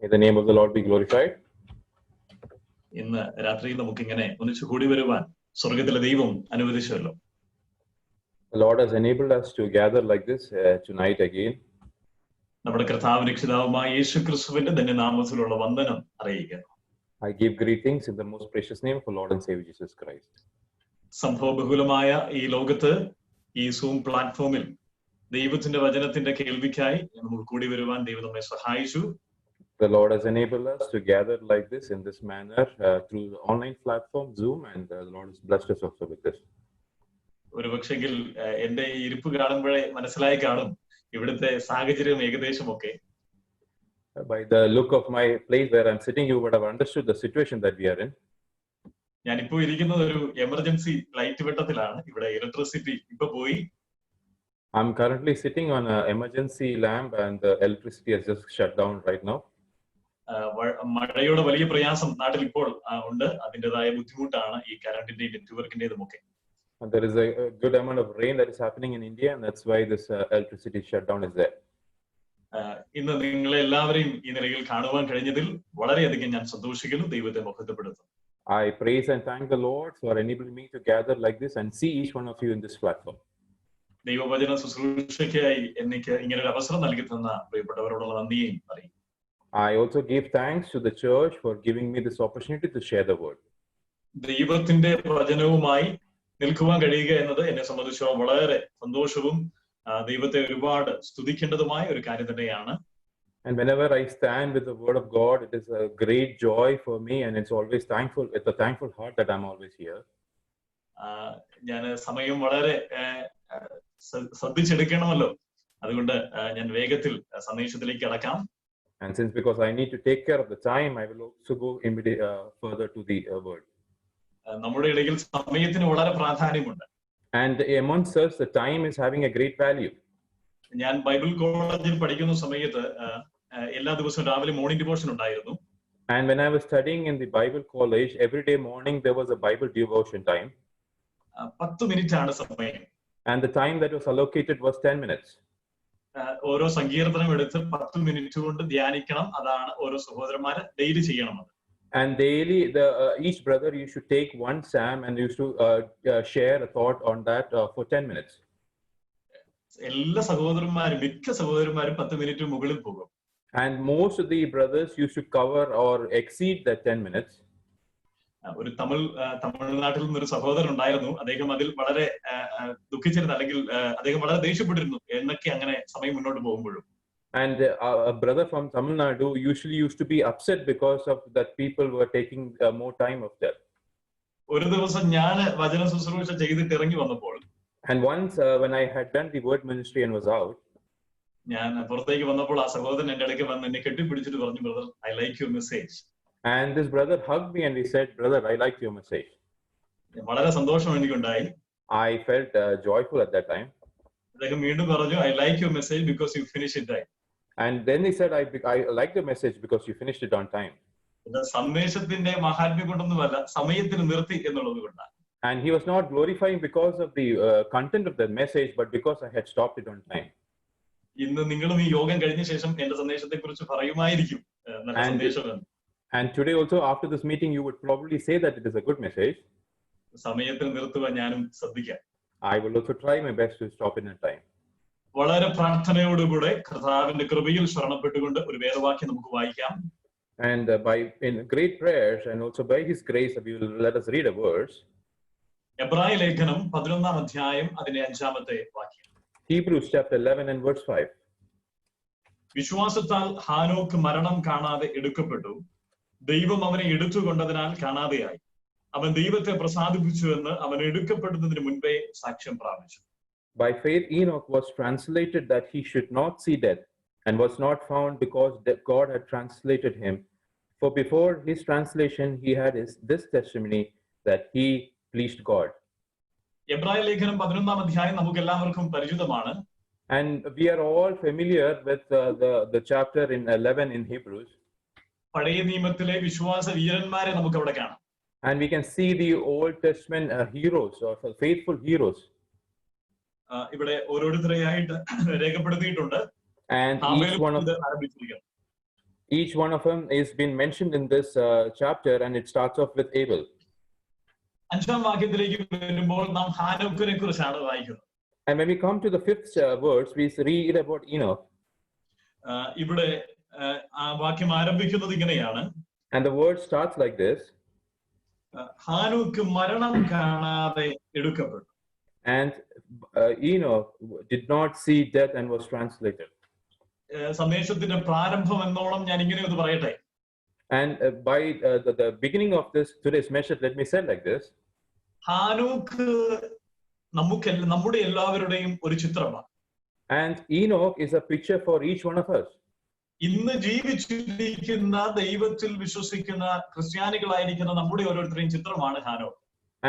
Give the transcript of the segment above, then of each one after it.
May the name of the Lord be glorified. ഇന്ന് രാത്രിയിൽ നമുക്ക് ഇങ്ങനെ ഒന്നിച്ചു കൂടി വരുവാൻ സ്വർഗത്തിലെ ദൈവം അനുവദിച്ചല്ലോ. The Lord has enabled us to gather like this tonight again. നമ്മുടെ കർത്താവ് രക്ഷിതാവുമായ യേശുക്രിസ്തുവിന്റെ ധന്യനാമത്തിലുള്ള വന്ദനം അറിയിക്കുന്നു. I give greetings in the most precious name of our Lord and Savior Jesus Christ. സംഭവബഹുലമായ ഈ ലോകത്ത് ഈ സൂം പ്ലാറ്റ്ഫോമിൽ ദൈവത്തിന്റെ വചനത്തിന്റെ കേൾവിക്കായി നമുക്ക് കൂടി വരുവാൻ ദൈവം നമ്മെ സഹായിച്ചു. The Lord has enabled us to gather like this in this manner through the online platform Zoom, and the Lord has blessed us also with this. ഒരു പക്ഷെങ്കിൽ എന്റെ ഇരിപ്പ് കാണുമ്പോഴേ മനസ്സിലായി കാണും ഇവിടുത്തെ സാഹചര്യം ഏകദേശമൊക്കെ. By the look of my place where I'm sitting, you would have understood the situation that we are in. ഞാനിപ്പോ ഇരിക്കുന്നത് ഒരു എമർജൻസി ലൈറ്റ് വെട്ടത്തിലാണ്. ഇവിടെ ഇലക്ട്രിസിറ്റി ഇപ്പൊ പോയി. I'm currently sitting on an emergency lamp and the electricity has just shut down right now. മഴയുടെ വലിയ പ്രയാസം നാട്ടിൽ ഇപ്പോൾ ഉണ്ട്. അതിൻ്റെതായ ബുദ്ധിമുട്ടാണ് ഈ കറണ്ടിന്റെയും നെറ്റ്വർക്കിന്റേതും ഒക്കെ. And there is a good amount of rain that is happening in India, and that's why this electricity shutdown is there. ഇന്ന് നിങ്ങളെ എല്ലാവരെയും ഈ നിലയിൽ കാണുവാൻ കഴിഞ്ഞതിൽ വളരെയധികം ഞാൻ സന്തോഷിക്കുന്നു. ദൈവത്തെ മഹത്വപ്പെടുത്തുന്നു. I praise and thank the Lord for enabling me to gather like this and see each one of you in this platform. ദൈവവചന ശുശ്രൂഷയ്ക്കായി എനിക്ക് ഇങ്ങനെ ഒരു അവസരം നൽകി തന്ന പ്രിയപ്പെട്ടവരോടുള്ള നന്ദിയും പറയും. I also give thanks to the church for giving me this opportunity to share the word. ദൈവത്തിന്റെ വചനവുമായി നിൽക്കുവാൻ കഴിയുക എന്നത് എന്നെ സംബന്ധിച്ചോളം വളരെ സന്തോഷവും ദൈവത്തെ ഒരുപാട് സ്തുതിക്കേണ്ടതുമായ ഒരു കാര്യം തന്നെയാണ്. And whenever I stand with the word of God, it is a great joy for me, and it's always thankful. It's a thankful heart that I'm always here. ഞാൻ സമയം വളരെ ശ്രദ്ധിച്ചെടുക്കണമല്ലോ, അതുകൊണ്ട് ഞാൻ വേഗത്തിൽ സന്ദേശത്തിലേക്ക് കടക്കാം. And since because I need to take care of the time, I will also go further to the word. നമ്മുടെ ഇടയിൽ സമയത്തിന് വളരെ പ്രാധാന്യമുണ്ട്. And amongst us, the time is having a great value. ഞാൻ ബൈബിൾ കോളേജിൽ പഠിക്കുന്ന സമയത്ത് എല്ലാ ദിവസവും രാവിലെ മോർണിംഗ് ഡിവോഷൻ ഉണ്ടായിരുന്നു. And when I was studying in the Bible college, every day morning there was a Bible devotion time. 10 മിനിറ്റാണ് സമയം. And the time that was allocated was 10 minutes. ഓരോ സങ്കീർത്തനം എടുത്ത് 10 മിനിറ്റ് കൊണ്ട് ധ്യാനിക്കണം. അതാണ് ഓരോ സഹോദരന്മാരെ ഡെയിലി ചെയ്യണം. And daily, each brother used to take one psalm and used to share a thought on that for 10 minutes. എല്ലാ സഹോദരന്മാരും മിക്ക സഹോദരന്മാരും 10 മിനിറ്റ് മുകളിൽ പോകും. And most of the brothers used to cover or exceed that 10 minutes. ഒരു തമിഴ്നാട്ടിൽ നിന്നൊരു സഹോദരൻ ഉണ്ടായിരുന്നു. അദ്ദേഹം അതിൽ വളരെ ദുഃഖിച്ചിരുന്നു, അല്ലെങ്കിൽ അദ്ദേഹം വളരെ ദേഷ്യപ്പെട്ടിരുന്നു എന്നൊക്കെ അങ്ങനെ സമയം മുന്നോട്ട് പോകുമ്പോഴും. And a brother from Tamil Nadu usually used to be upset because of that people were taking more time of that. ഒരു ദിവസം ഞാൻ വചന ശുശ്രൂഷ ചെയ്തിട്ട് ഇറങ്ങി വന്നപ്പോൾ, and once when I had done the word ministry and was out, ഞാൻ പുറത്തേക്ക് വന്നപ്പോൾ ആ സഹോദരൻ എൻ്റെ അടുക്കൽ വന്ന് എന്നെ കെട്ടിപ്പിടിച്ചിട്ട് പറഞ്ഞു, brother, I like your message. And this brother hugged me and he said, brother, I like your message. വളരെ സന്തോഷം എനിക്കുണ്ടായി. I felt joyful at that time. അദ്ദേഹം വീണ്ടും പറഞ്ഞു, I like your message because you finished it right. And then he said, I like the message because you finished it on time. സന്ദേശത്തിന്റെ മഹാത്മ്യം കൊണ്ടൊന്നുമല്ല, സമയത്തിന് നിർത്തി എന്നുള്ളത് കൊണ്ടാണ്. And he was not glorifying because of the content of the message, but because I had stopped it on time. ഇന്ന് നിങ്ങളും ഈ യോഗം കഴിഞ്ഞ ശേഷം എന്റെ സന്ദേശത്തെ കുറിച്ച് പറയുമായിരിക്കും, നല്ല സന്ദേശമാണ്. And today also after this meeting you would probably say that it is a good message. സമയത്തിൽ നിർത്തുവാൻ ഞാനും ശ്രദ്ധിക്കാം. I will also try my best to stop it in time. വളരെ പ്രാർത്ഥനയോടുകൂടെ കർത്താവിന്റെ കൃപയിൽ ശരണപ്പെട്ടുകൊണ്ട് ഒരു വേദവാക്യം നമുക്ക് വായിക്കാം. And in great prayers and also by his grace we will let us read a verse. എബ്രായ ലേഖനം 11-ാം അധ്യായം അതിന്റെ 5-ാമത്തെ വാക്യം. Hebrews chapter 11 and verse 5. വിശ്വാസത്താൽ ഹാനോക്ക് മരണം കാണാതെ എടുക്കപ്പെട്ടു, ദൈവം അവനെ എടുത്തുകൊണ്ടതിനാൽ കാണാതെയായി. അവൻ ദൈവത്തെ പ്രസാദിപ്പിച്ചു എന്ന് അവൻ എടുക്കപ്പെടുന്നതിന് മുൻപേ സാക്ഷ്യം പ്രാപിച്ചു. By faith Enoch was translated that he should not see death, and was not found because God had translated him. For before his translation he had this testimony that he pleased God. എബ്രായ ലേഖനം 11-ാം അധ്യായം നമുക്ക് എല്ലാവർക്കും പരിചിതമാണ്. And we are all familiar with the chapter in 11 in Hebrews. പഴയ നിയമത്തിലെ വിശ്വാസ വീരന്മാരെ നമുക്ക് അവിടെ കാണാം. And we can see the Old Testament heroes or faithful heroes. ഇവിടെ ഓരോരുത്തരെയായിട്ട് രേഖപ്പെടുത്തിയിട്ടുണ്ട്. And each one of Each one of them is been mentioned in this chapter, and it starts off with Abel. 5ാം വാക്യത്തിലേക്ക് വരുമ്പോൾ നാം ഹാനോക്കിനെ കുറിച്ചാണ് വായിക്കുന്നത്. And when we come to the 5th verse, we read about Enoch. ഇവിടെ ആ വാക്യം ആരംഭിക്കുന്നത് ഇങ്ങനെയാണ്. And the word starts like this. ഹാനോക്ക് മരണം കാണാതെ എടുക്കപ്പെട്ടു. And Enoch did not see death and was translated. സന്ദേശത്തിന്റെ പ്രാരംഭം എന്നോണം ഞാൻ ഇങ്ങനെ ഒന്ന് പറയട്ടെ. And by the beginning of this today's message, let me say like this. ഹാനോക്ക് നമ്മുടെ എല്ലാവരുടെയും ഒരു ചിത്രമാണ്. And Enoch is a picture for each one of us. ഇന്ന് ജീവിച്ചിരിക്കുന്ന ദൈവത്തിൽ വിശ്വസിക്കുന്ന ക്രിസ്ത്യാനികളായിരിക്കുന്ന നമ്മുടെ ഓരോരുത്തരെയും ചിത്രമാണ് ഹാനോക്ക്.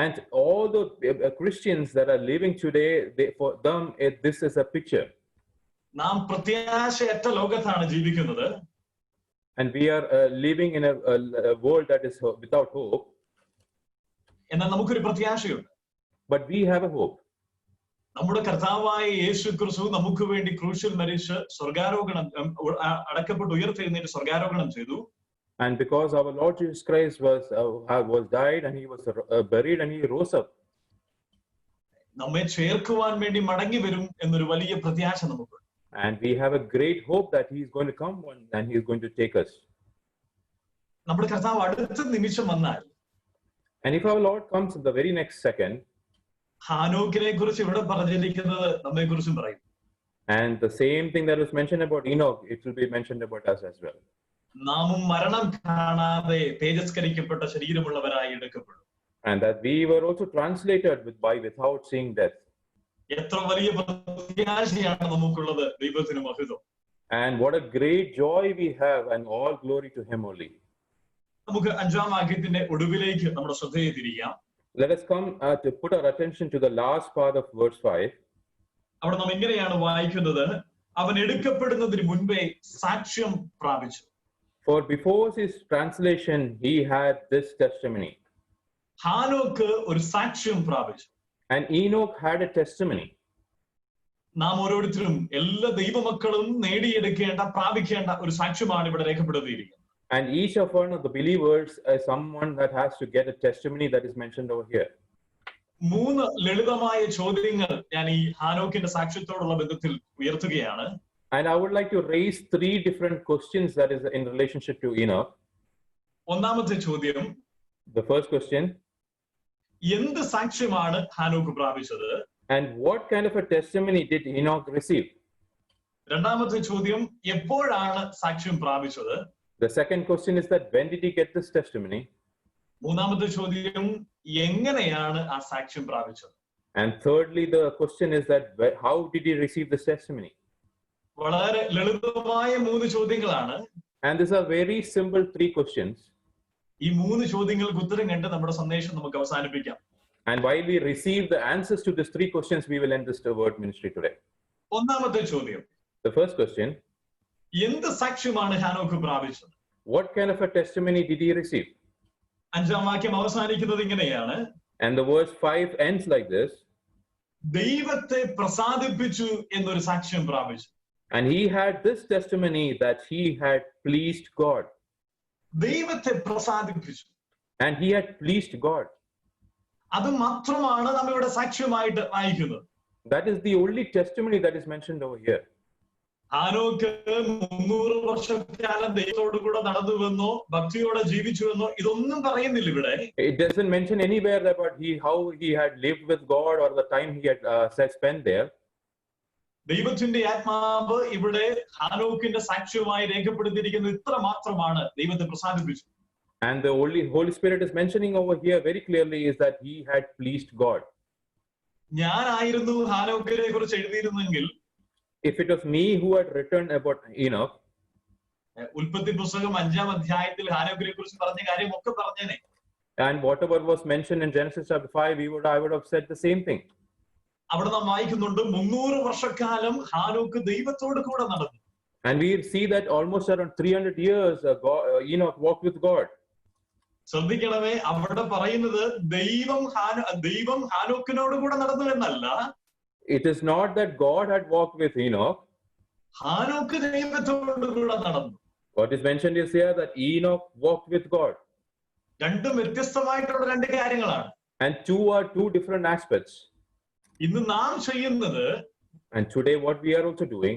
And all the Christians that are living today, for them, this is a picture. നാം പ്രത്യാശയറ്റ ലോകത്താണ് ജീവിക്കുന്നത്. And we are living in a world that is without hope. എന്നാൽ നമുക്കൊരു പ്രത്യാശയുണ്ട്. But we have a hope. നമ്മുടെ കർത്താവായ യേശു ക്രിസ്തു നമുക്ക് വേണ്ടി ക്രൂശിൽ മരിച്ച് സ്വർഗാരോഹണം അടക്കപ്പെട്ട് ഉയർത്തെഴുന്നേറ്റ് സ്വർഗാരോഹണം ചെയ്തു. And because our Lord Jesus Christ was died and he was buried and he rose up. നമ്മെ ചേർക്കുവാൻ വേണ്ടി മടങ്ങി വരും എന്നൊരു വലിയ പ്രത്യാശ നമുക്കുണ്ട്. And we have a great hope that he is going to come and he is going to take us. നമ്മുടെ കർത്താവ് അടുത്ത നിമിഷം വന്നാൽ, and if our Lord comes in the very next second, ഹാനോക്കിനെ കുറിച്ച് ഇവിടെ പറഞ്ഞിരിക്കുന്നത് നമ്മെ കുറിച്ചും പറയും. And the same thing that was mentioned about Enoch, it will be mentioned about us as well. നാമും മരണം കാണാതെ തേജസ്കരിക്കപ്പെട്ട ശരീരമുള്ളവരായി എടുക്കപ്പെടും. And that we were also translated without seeing death. എത്ര വലിയ പ്രത്യാശയാണ് നമുക്കുള്ളത്. ദൈവത്തിന് മഹത്വം. And what a great joy we have, and all glory to him only. നമുക്ക് 5ാം വാക്യത്തിന്റെ ഒടുവിലേക്ക് നമ്മുടെ ശ്രദ്ധയെ തിരിക്കാം. Let us come to put our attention to the last part of verse 5. അവിടെ നാം ഇങ്ങനെയാണ് വായിക്കുന്നത്, അവൻ എടുക്കപ്പെടുന്നതിന് മുൻപേ സാക്ഷ്യം പ്രാപിച്ചു. For before his translation he had this testimony. ഹാനോക്ക് ഒരു സാക്ഷ്യം പ്രാപിച്ചു. And Enoch had a testimony. നാം ഓരോരുത്തരും എല്ലാ ദൈവമക്കളും നേടിയെടുക്കേണ്ട പ്രാപിക്കേണ്ട ഒരു സാക്ഷ്യമാണ് ഇവിടെ രേഖപ്പെടുത്തിയിരിക്കുന്നത്. And each of one of the believers is someone that has to get a testimony that is mentioned over here. 3 ലളിതമായ ചോദ്യങ്ങൾ ഞാൻ ഈ ഹാനോക്കിന്റെ സാക്ഷ്യത്തോടുള്ള ബന്ധത്തിൽ ഉയർത്തുകയാണ്. And I would like to raise 3 different questions that is in relationship to Enoch. ഒന്നാമത്തെ ചോദ്യം, the first question, എന്ത് സാക്ഷ്യമാണ് ഹാനോക്ക് പ്രാപിച്ചത്? And what kind of a testimony did Enoch receive? രണ്ടാമത്തെ ചോദ്യം, എപ്പോഴാണ് സാക്ഷ്യം പ്രാപിച്ചത്? The second question is that when did he get this testimony? മൂന്നാമത്തെ ചോദ്യം, എങ്ങനെയാണ് ആ സാക്ഷ്യം പ്രാപിച്ചത്? And thirdly, the question is that how did he receive this testimony? വളരെ ലളിതമായ 3 ചോദ്യങ്ങളാണ്. And these are very simple 3 questions. ഈ 3 ചോദ്യങ്ങൾക്ക് ഉത്തരം കണ്ട് നമ്മുടെ സന്ദേശം നമുക്ക് അവസാനിപ്പിക്കാം. And while we receive the answers to these 3 questions, we will end this word ministry today. ഒന്നാമത്തെ ചോദ്യം, The first question, എന്ത് സാക്ഷ്യമാണ് ഹാനോക്ക് പ്രാപിച്ചത്? what kind of a testimony did he receive? 5ാം വാക്യം അവസാനിക്കുന്നത് ഇങ്ങനെയാണ്. And the verse 5 ends like this. ദൈവത്തെ പ്രസാദിപ്പിച്ചു എന്നൊരു സാക്ഷ്യം പ്രാപിച്ചു. And he had this testimony that he had pleased God. ദൈവത്തെ പ്രസാദിപ്പിച്ചു. And he had pleased God. അത് മാത്രമാണ് നാം ഇവിടെ സാക്ഷ്യമായിട്ട് വായിക്കുന്നത്. That is the only testimony that is mentioned over here. ഹാനോക്ക് 300 വർഷക്കാലം ദൈവത്തോട് കൂടെ നടന്നുവെന്നോ ഭക്തിയോടെ ജീവിച്ചുവെന്നോ ഇതൊന്നും പറയുന്നില്ല ഇവിടെ. It doesn't mention anywhere about how he had lived with God or the time he had spent there. ദൈവത്തിന്റെ ആത്മാവ് ഇവിടെ ഹാനോക്കിന്റെ സാക്ഷ്യമായി രേഖപ്പെടുത്തിയിരിക്കുന്നത് ഇത്ര മാത്രമാണ്, ദൈവത്തെ പ്രസാദിപ്പിച്ചു. And the Holy Spirit is mentioning over here very clearly is that he had pleased God. ഞാനായിരുന്നു ഹാനോക്കിനെ കുറിച്ച് എഴുതിയിരുന്നെങ്കിൽ, if it was me who had written about Enoch, ഉൽപ്പത്തി പുസ്തകം 5ാം അധ്യായത്തിൽ ഹാനോക്കിനെ കുറിച്ച് പറഞ്ഞ കാര്യമൊക്കെ പറഞ്ഞേനെ. and whatever was mentioned in Genesis chapter 5, I would have said the same thing. അവിടെ നാം വായിക്കുന്നുണ്ട് 300 വർഷക്കാലം ഹാനോക്ക് ദൈവത്തോട് കൂടെ നടന്നു. And we see that almost around 300 years Enoch walked with God. ശ്രദ്ധിക്കണമേ, അവിടെ പറയുന്നത് ദൈവം ഹാനോക്കിനോട് കൂടെ നടന്നു എന്നല്ല. It is not that God had walked with Enoch. ഹാനോക്ക് ദൈവത്തോട് കൂടെ നടന്നു. What is mentioned is here that Enoch walked with God. രണ്ടും വ്യത്യസ്തമായിട്ടുള്ള രണ്ട് കാര്യങ്ങളാണ്. And two different aspects. ഇന്ന് നാം ചെയ്യുന്നത്, and today what we are also doing,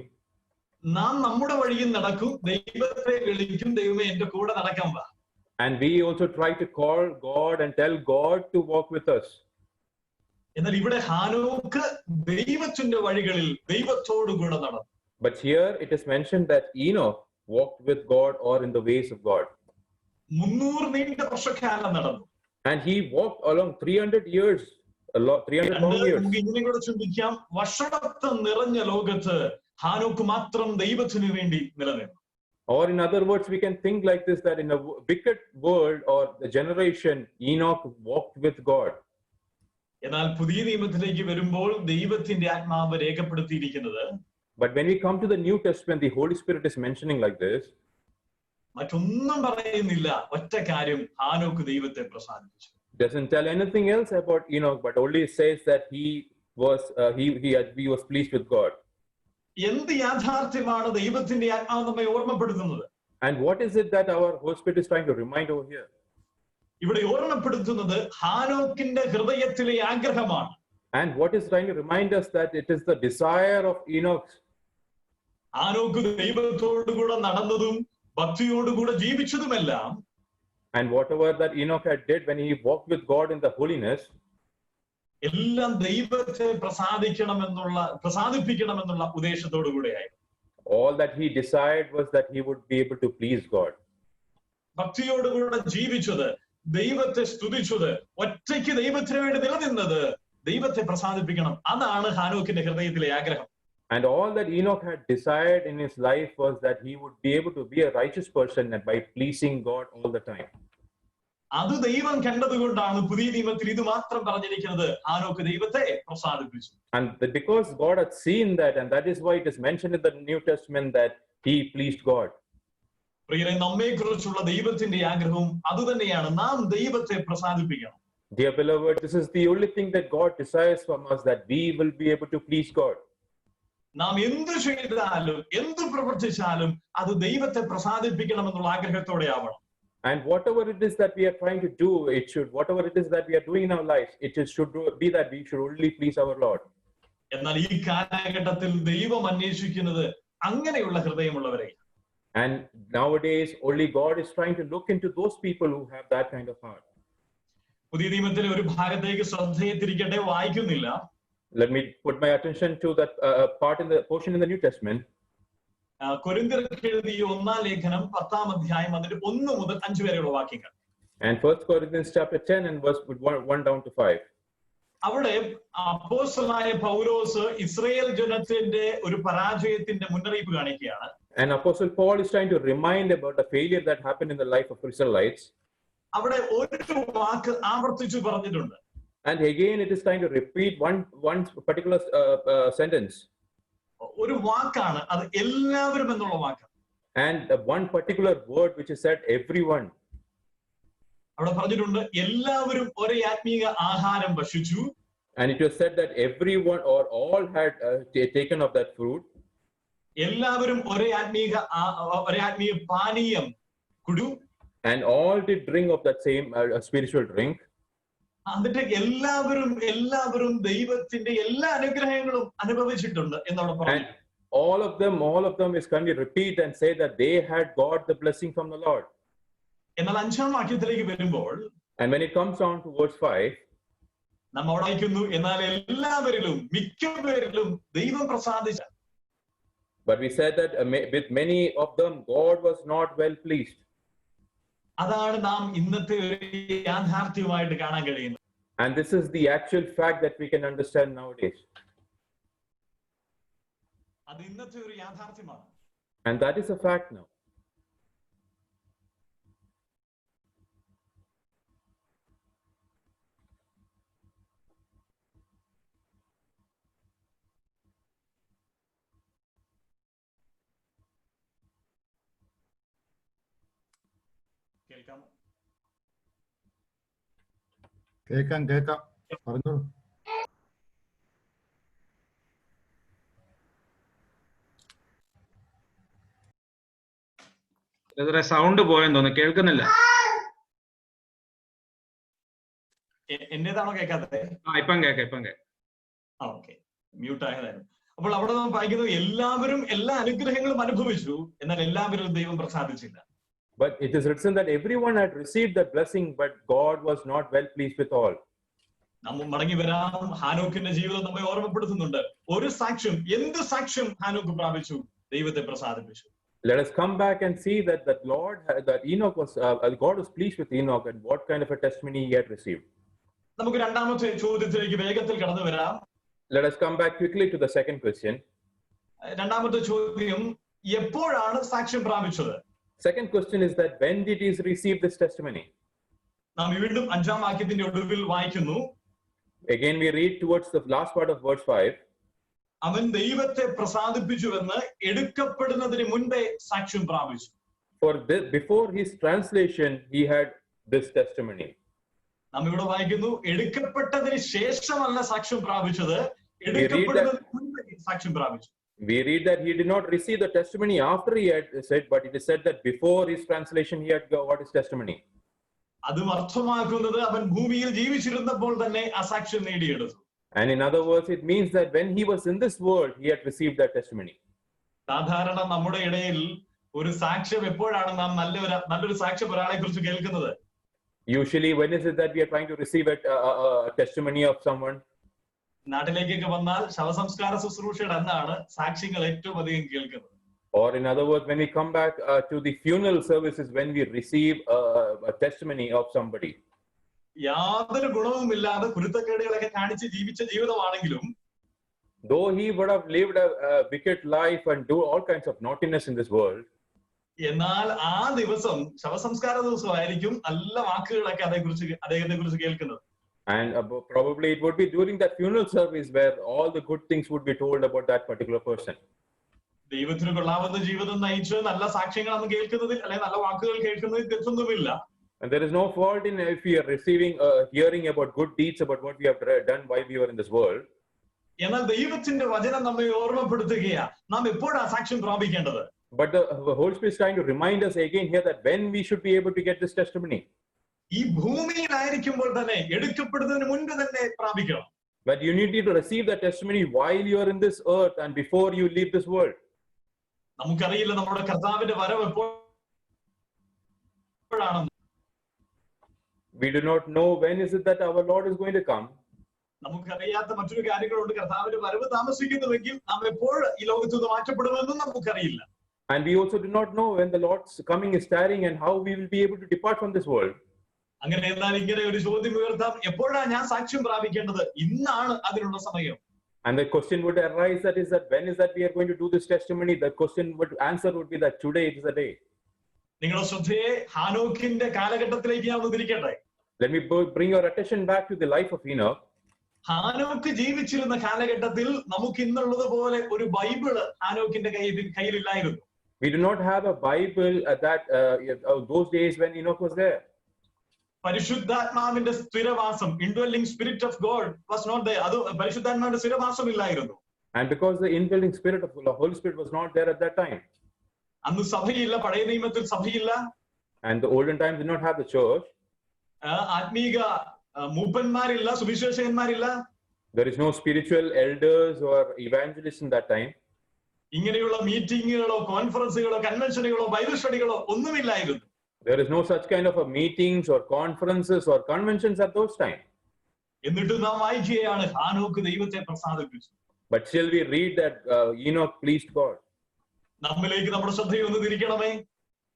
നാം നമ്മുടെ വഴിയിൽ നടക്കും, ദൈവത്തെ വിളിക്കും, ദൈവമേ എന്റെ കൂടെ നടക്കാൻ വാ. and we also try to call God and tell God to walk with us. എന്നാൽ ഇവിടെ ഹാനോക്ക് ദൈവത്തിന്റെ വഴികളിൽ ദൈവത്തോടു കൂടെ നടന്നു. But here it is mentioned that Enoch walked with God or in the ways of God. 300 നീണ്ട വർഷക്കാലം നടന്നു. And he walked along 300 years, 300 long years. ഇങ്ങനെ കൂടെ ചിന്തിക്കാം, വഷളത്വം നിറഞ്ഞ ലോകത്ത് ഹാനോക്ക് മാത്രം ദൈവത്തിനു വേണ്ടി നിലനിന്നു. Or in other words, we can think like this, that in a wicked world or the generation, Enoch walked with God. എന്നാൽ പുതിയ നിയമത്തിലേക്ക് വരുമ്പോൾ ദൈവത്തിന്റെ ആത്മാവ് രേഖപ്പെടുത്തിയിരിക്കുന്നത്, but when we come to the New Testament, the Holy Spirit is mentioning like this. മറ്റൊന്നും പറയുന്നില്ല, ഒറ്റ കാര്യം, ഹാനോക്ക് ദൈവത്തെ പ്രസാദിപ്പിച്ചു. Doesn't tell anything else about Enoch, but only says that he was pleased with God. എന്ത് യാഥാർത്ഥ്യമാണ് ദൈവത്തിന്റെ ആത്മാവ് നമ്മെ ഓർമ്മപ്പെടുത്തുന്നത്? And what is it that our Holy Spirit is trying to remind over here? ഇവിടെ ഓർമ്മപ്പെടുത്തുന്നത് ഹാനോക്കിന്റെ ഹൃദയത്തിലെ ആഗ്രഹമാണ്. And what is trying to remind us that it is the desire of Enoch. ഹാനോക്ക് ദൈവത്തോടുകൂടെ നടന്നതും ഭക്തിയോടുകൂടെ ജീവിച്ചതുമെല്ലാം, and whatever that Enoch had did when he walked with God in the holiness, എല്ലാം ദൈവത്തെ പ്രസാദിപ്പിക്കണമെന്നുള്ള ഉദ്ദേശത്തോടു കൂടെയായിരുന്നു. all that he desired was that he would be able to please God. ഭക്തിയോടുകൂടെ ജീവിച്ചത്, ദൈവത്തെ സ്തുതിച്ചത്, ഒറ്റയ്ക്ക് ദൈവത്തിന് വേണ്ടി നിലനിന്നത്, ദൈവത്തെ പ്രസാദിപ്പിക്കണം, അതാണ് ഹാനോക്കിന്റെ ഹൃദയത്തിലെ ആഗ്രഹം. And all that Enoch had desired in his life was that he would be able to be a righteous person and by pleasing God all the time. അത് ദൈവം കണ്ടതുകൊണ്ടാണ് പുതിയ നിയമത്തിൽ ഇത് മാത്രം പറഞ്ഞിരിക്കുന്നത്, ഹാനോക്ക് ദൈവത്തെ പ്രസാദിപ്പിച്ചു. And because God had seen that, and that is why it is mentioned in the New Testament that he pleased God. പ്രിയരെ, നമ്മെ കുറിച്ചുള്ള ദൈവത്തിന്റെ ആഗ്രഹവും അതുതന്നെയാണ്, നാം ദൈവത്തെ പ്രസാദിപ്പിക്കണം. Dear beloved, this is the only thing that God desires from us, that we will be able to please God. നാം എന്ത് ചെയ്താലും എന്ത് പ്രവർത്തിച്ചാലും അത് ദൈവത്തെ പ്രസാദിപ്പിക്കണമെന്നുള്ള ആഗ്രഹത്തോടെ ആവണം. And whatever it is that we are trying to do, whatever it is that we are doing in our lives, should be that we should only please our Lord. എന്നാൽ ഈ കാലഘട്ടത്തിൽ ദൈവം അന്വേഷിക്കുന്നത് അങ്ങനെയുള്ള ഹൃദയമുള്ളവരെ. And nowadays only God is trying to look into those people who have that kind of heart. പുതിയ നിയമത്തിലെ ഒരു ഭാഗത്തേക്ക് ശ്രദ്ധയെ തിരിക്കട്ടെ, വായിക്കുന്നില്ല. Let me put my attention to that portion in the New Testament. കൊരിന്ത്യർക്ക് എഴുതിയ 1-ാം ലേഖനം 10-ാം അധ്യായം അതിന്റെ 1 മുതൽ 5 വരെയുള്ള വാക്യങ്ങൾ. And 1 Corinthians chapter 10 and verse 1 down to 5. അവിടെ അപ്പോസ്തലനായ പൗലോസ് ഇസ്രായേൽ ജനത്തിന്റെ ഒരു പരാജയത്തിന്റെ മുന്നറിയിപ്പ് കാണിക്കുകയാണ്. And Apostle Paul is trying to remind about the failure that happened in the life of Israelites. അവിടെ ഒരു വാക്ക് ആവർത്തിച്ചു പറഞ്ഞിട്ടുണ്ട്. And again it is trying to repeat one particular sentence. ഒരു വാക്കാണ് അത്, എല്ലാവരും എന്നുള്ള വാക്ക്. And one particular word which is said, everyone. അവിടെ പറഞ്ഞിട്ടുണ്ട്, എല്ലാവരും ഒരേ ആത്മീയ ആഹാരം ഭക്ഷിച്ചു. And it was said that everyone or all had taken of that fruit. എല്ലാവരും ഒരേ ആത്മീയ പാനീയം കുടിച്ചു. And all did drink of that same spiritual drink. എന്നിട്ട് എല്ലാവരും ദൈവത്തിന്റെ എല്ലാ അനുഗ്രഹങ്ങളും അനുഭവിച്ചിട്ടുണ്ട് എന്നവിടെ പറഞ്ഞു. And all of them is can repeat and say that they had got the blessing from the Lord. എന്നാൽ 5-ാം വാക്യത്തിലേക്ക് വരുമ്പോൾ, and when it comes down to verse 5, നമ്മൾ വായിക്കുന്നു, എന്നാൽ എല്ലാവരിലും മിക്കവരിലും ദൈവം പ്രസാദിച്ച. But we said that with many of them God was not well pleased. അതാണ് നാം ഇന്നത്തെ ഒരു യാഥാർത്ഥ്യമായിട്ട് കാണാൻ കഴിയുന്നത്. And this is the actual fact that we can understand nowadays. അത് ഇന്നത്തെ ഒരു യാഥാർത്ഥ്യമാണ്. And that is a fact now. കേൾക്കാം പറഞ്ഞോളൂ. സൗണ്ട് പോയെന്ന് തോന്നുന്നു, കേൾക്കുന്നില്ല. എന്റേതാണോ കേൾക്കാത്തത്? ഇപ്പം കേൾക്കാം. ഓക്കെ, മ്യൂട്ട് ആയതായിരുന്നു. അപ്പോൾ അവിടെ നാം വായിക്കുന്നത് എല്ലാവരും എല്ലാ അനുഗ്രഹങ്ങളും അനുഭവിച്ചു, എന്നാൽ എല്ലാവരും ദൈവം പ്രസാദിച്ചില്ല. But it is written that everyone had received that blessing, but God was not well pleased with all. നമ്മൾ മടങ്ങി വരാം. ഹാനോക്കിന്റെ ജീവിതം നമ്മെ ഓർമ്മപ്പെടുത്തുന്നുണ്ട്. ഒരു സാക്ഷ്യം, എന്ത് സാക്ഷ്യം ഹാനോക്ക് പ്രാപിച്ചു? ദൈവത്തെ പ്രസാദിപ്പിച്ചു. Let us come back and see that Enoch was God was pleased with Enoch and what kind of a testimony he had received. നമുക്ക് രണ്ടാമത്തെ ചോദ്യത്തിലേക്ക് വേഗത്തിൽ കടന്നു വരാം. Let us come back quickly to the second question. രണ്ടാമത്തെ ചോദ്യം, എപ്പോഴാണ് സാക്ഷ്യം പ്രാപിച്ചത്? Second question is that when did he receive this testimony? നാം വീണ്ടും 5-ാം വാക്യത്തിന്റെ ഒടുവിൽ വായിക്കുന്നു. Again we read towards the last part of verse 5. അവൻ ദൈവത്തെ പ്രസാദിപ്പിച്ചുവെന്ന് എടുക്കപ്പെടുന്നതിന് മുൻപേ സാക്ഷ്യം പ്രാപിച്ചു. For this, before his translation he had this testimony. നാം ഇവിടെ വായിക്കുന്നു, എടുക്കപ്പെട്ടതിന് ശേഷമല്ല സാക്ഷ്യം പ്രാപിച്ചത്, എടുക്കപ്പെടുന്നതിന് മുൻപേ സാക്ഷ്യം പ്രാപിച്ചു. We read that he did not receive the testimony after he had said, but it is said that before his translation he had got his testimony. അതും അർത്ഥമാക്കുന്നത് അവൻ ഭൂമിയിൽ ജീവിച്ചിരുന്നപ്പോൾ തന്നെ ആ സാക്ഷ്യം നേടിയെടുത്തു. And in other words, it means that when he was in this world, he had received that testimony. സാധാരണ നമ്മുടെ ഇടയിൽ ഒരു സാക്ഷ്യം എപ്പോഴാണ് നാം നല്ലൊരു സാക്ഷ്യം ഒരാളെ കുറിച്ച് കേൾക്കുന്നത്? Usually, when is it that we are trying to receive a testimony of someone? നാട്ടിലേക്കൊക്കെ വന്നാൽ ശവസംസ്കാര ശുശ്രൂഷയുടെ അന്നാണ് സാക്ഷ്യങ്ങൾ ഏറ്റവും അധികം കേൾക്കുന്നത്. Or in other words, when we come back to the funeral services, when we receive a testimony of somebody. യാതൊരു ഗുണവുമില്ലാതെ കുരുത്തക്കേടുകളൊക്കെ കാണിച്ച് ജീവിച്ച ജീവിതമാണെങ്കിലും, though he would have lived a wicked life and do all kinds of naughtiness in this world, എന്നാൽ ആ ദിവസം ശവസംസ്കാര ദിവസമായിരിക്കും നല്ല വാക്കുകളൊക്കെ അദ്ദേഹത്തെ കുറിച്ച് കേൾക്കുന്നത്. And probably it would be during that funeral service where all the good things would be told about that particular person. ദൈവത്തിന് കൊള്ളാവുന്ന ജീവിതം നയിച്ച് നല്ല സാക്ഷ്യങ്ങളാണ് കേൾക്കുന്നതിൽ, അല്ലെങ്കിൽ നല്ല വാക്കുകൾ കേൾക്കുന്നതിൽ തെറ്റൊന്നുമില്ല. And there is no fault in if we are receiving hearing about good deeds about what we have done while we were in this world. എന്നാൽ ദൈവത്തിന്റെ വചനം നമ്മെ ഓർമ്മപ്പെടുത്തുകയാ, നാം എപ്പോഴാണ് സാക്ഷ്യം പ്രാപിക്കേണ്ടത്? But the Holy Spirit is trying to remind us again here that when we should be able to get this testimony. ഈ ഭൂമിയിലായിരിക്കുമ്പോൾ തന്നെ, എടുക്കപ്പെടുന്നതിന് മുൻപ് തന്നെ പ്രാപിക്കണം. But you need to receive that testimony while you are in this earth and before you leave this world. നമുക്കറിയില്ല നമ്മുടെ കർത്താവിന്റെ വരവ് എപ്പോഴാണെന്ന്. We do not know when is it that our Lord is going to come. നമുക്കറിയാത്ത മറ്റൊരു കാര്യങ്ങളുണ്ട്. കർത്താവിന്റെ വരവ് താമസിക്കുന്നുവെങ്കിൽ നാം എപ്പോൾ ഈ ലോകത്തു നിന്ന് മാറ്റപ്പെടുമെന്നും നമുക്കറിയില്ല. And we also do not know when the Lord's coming is tarrying and how we will be able to depart from this world. അങ്ങനെ എന്നാൽ ഇങ്ങനെ ഒരു ചോദ്യം ഉയർത്താം, എപ്പോഴാണ് ഞാൻ സാക്ഷ്യം പ്രാപിക്കേണ്ടത്? ഇന്നാണ് അതിനുള്ള സമയം. And the question would arise, that is that when is that we are going to do this testimony? The answer would be that today is the day. നിങ്ങളുടെ ശ്രദ്ധയെ ഹാനോക്കിന്റെ കാലഘട്ടത്തിലേക്ക് ഞാൻ തിരിക്കട്ടെ. Let me bring your attention back to the life of Enoch. ഹാനോക്ക് ജീവിച്ചിരുന്ന കാലഘട്ടത്തിൽ നമുക്ക് ഇന്നുള്ളത് പോലെ ഒരു Bible ഹാനോക്കിന്റെ കയ്യിലില്ലായിരുന്നു. We do not have a Bible at those days when Enoch was there. പരിശുദ്ധാത്മാവിന്റെ സ്ഥിരവാസം, indwelling spirit of God was not there. അത് പരിശുദ്ധാത്മാവിന്റെ സ്ഥിരവാസം ഇല്ലായിരുന്നു. And because the indwelling spirit of the Holy Spirit was not there at that time. അന്ന് സഭയില്ല, പഴയ നിയമത്തിൽ സഭയില്ല. And the olden times did not have the church. ആത്മീക മൂപ്പന്മാരില്ല, സുവിശേഷകന്മാരില്ല. There is no spiritual elders or evangelists in that time. ഇങ്ങനെയുള്ള മീറ്റിങ്ങുകളോ കോൺഫറൻസുകളോ കൺവെൻഷനുകളോ Bible സ്റ്റഡികളോ ഒന്നുമില്ലായിരുന്നു. There is no such kind of meetings or conferences or conventions at those times. എന്നിട്ട് നാം വായിക്കുകയാണ്, ഹാനോക്ക് ദൈവത്തെ പ്രസാദിപ്പിച്ചു. But still we read that Enoch pleased God. നമ്മിലേക്ക് നമ്മുടെ ശ്രദ്ധയൊന്ന് തിരിക്കണമേ.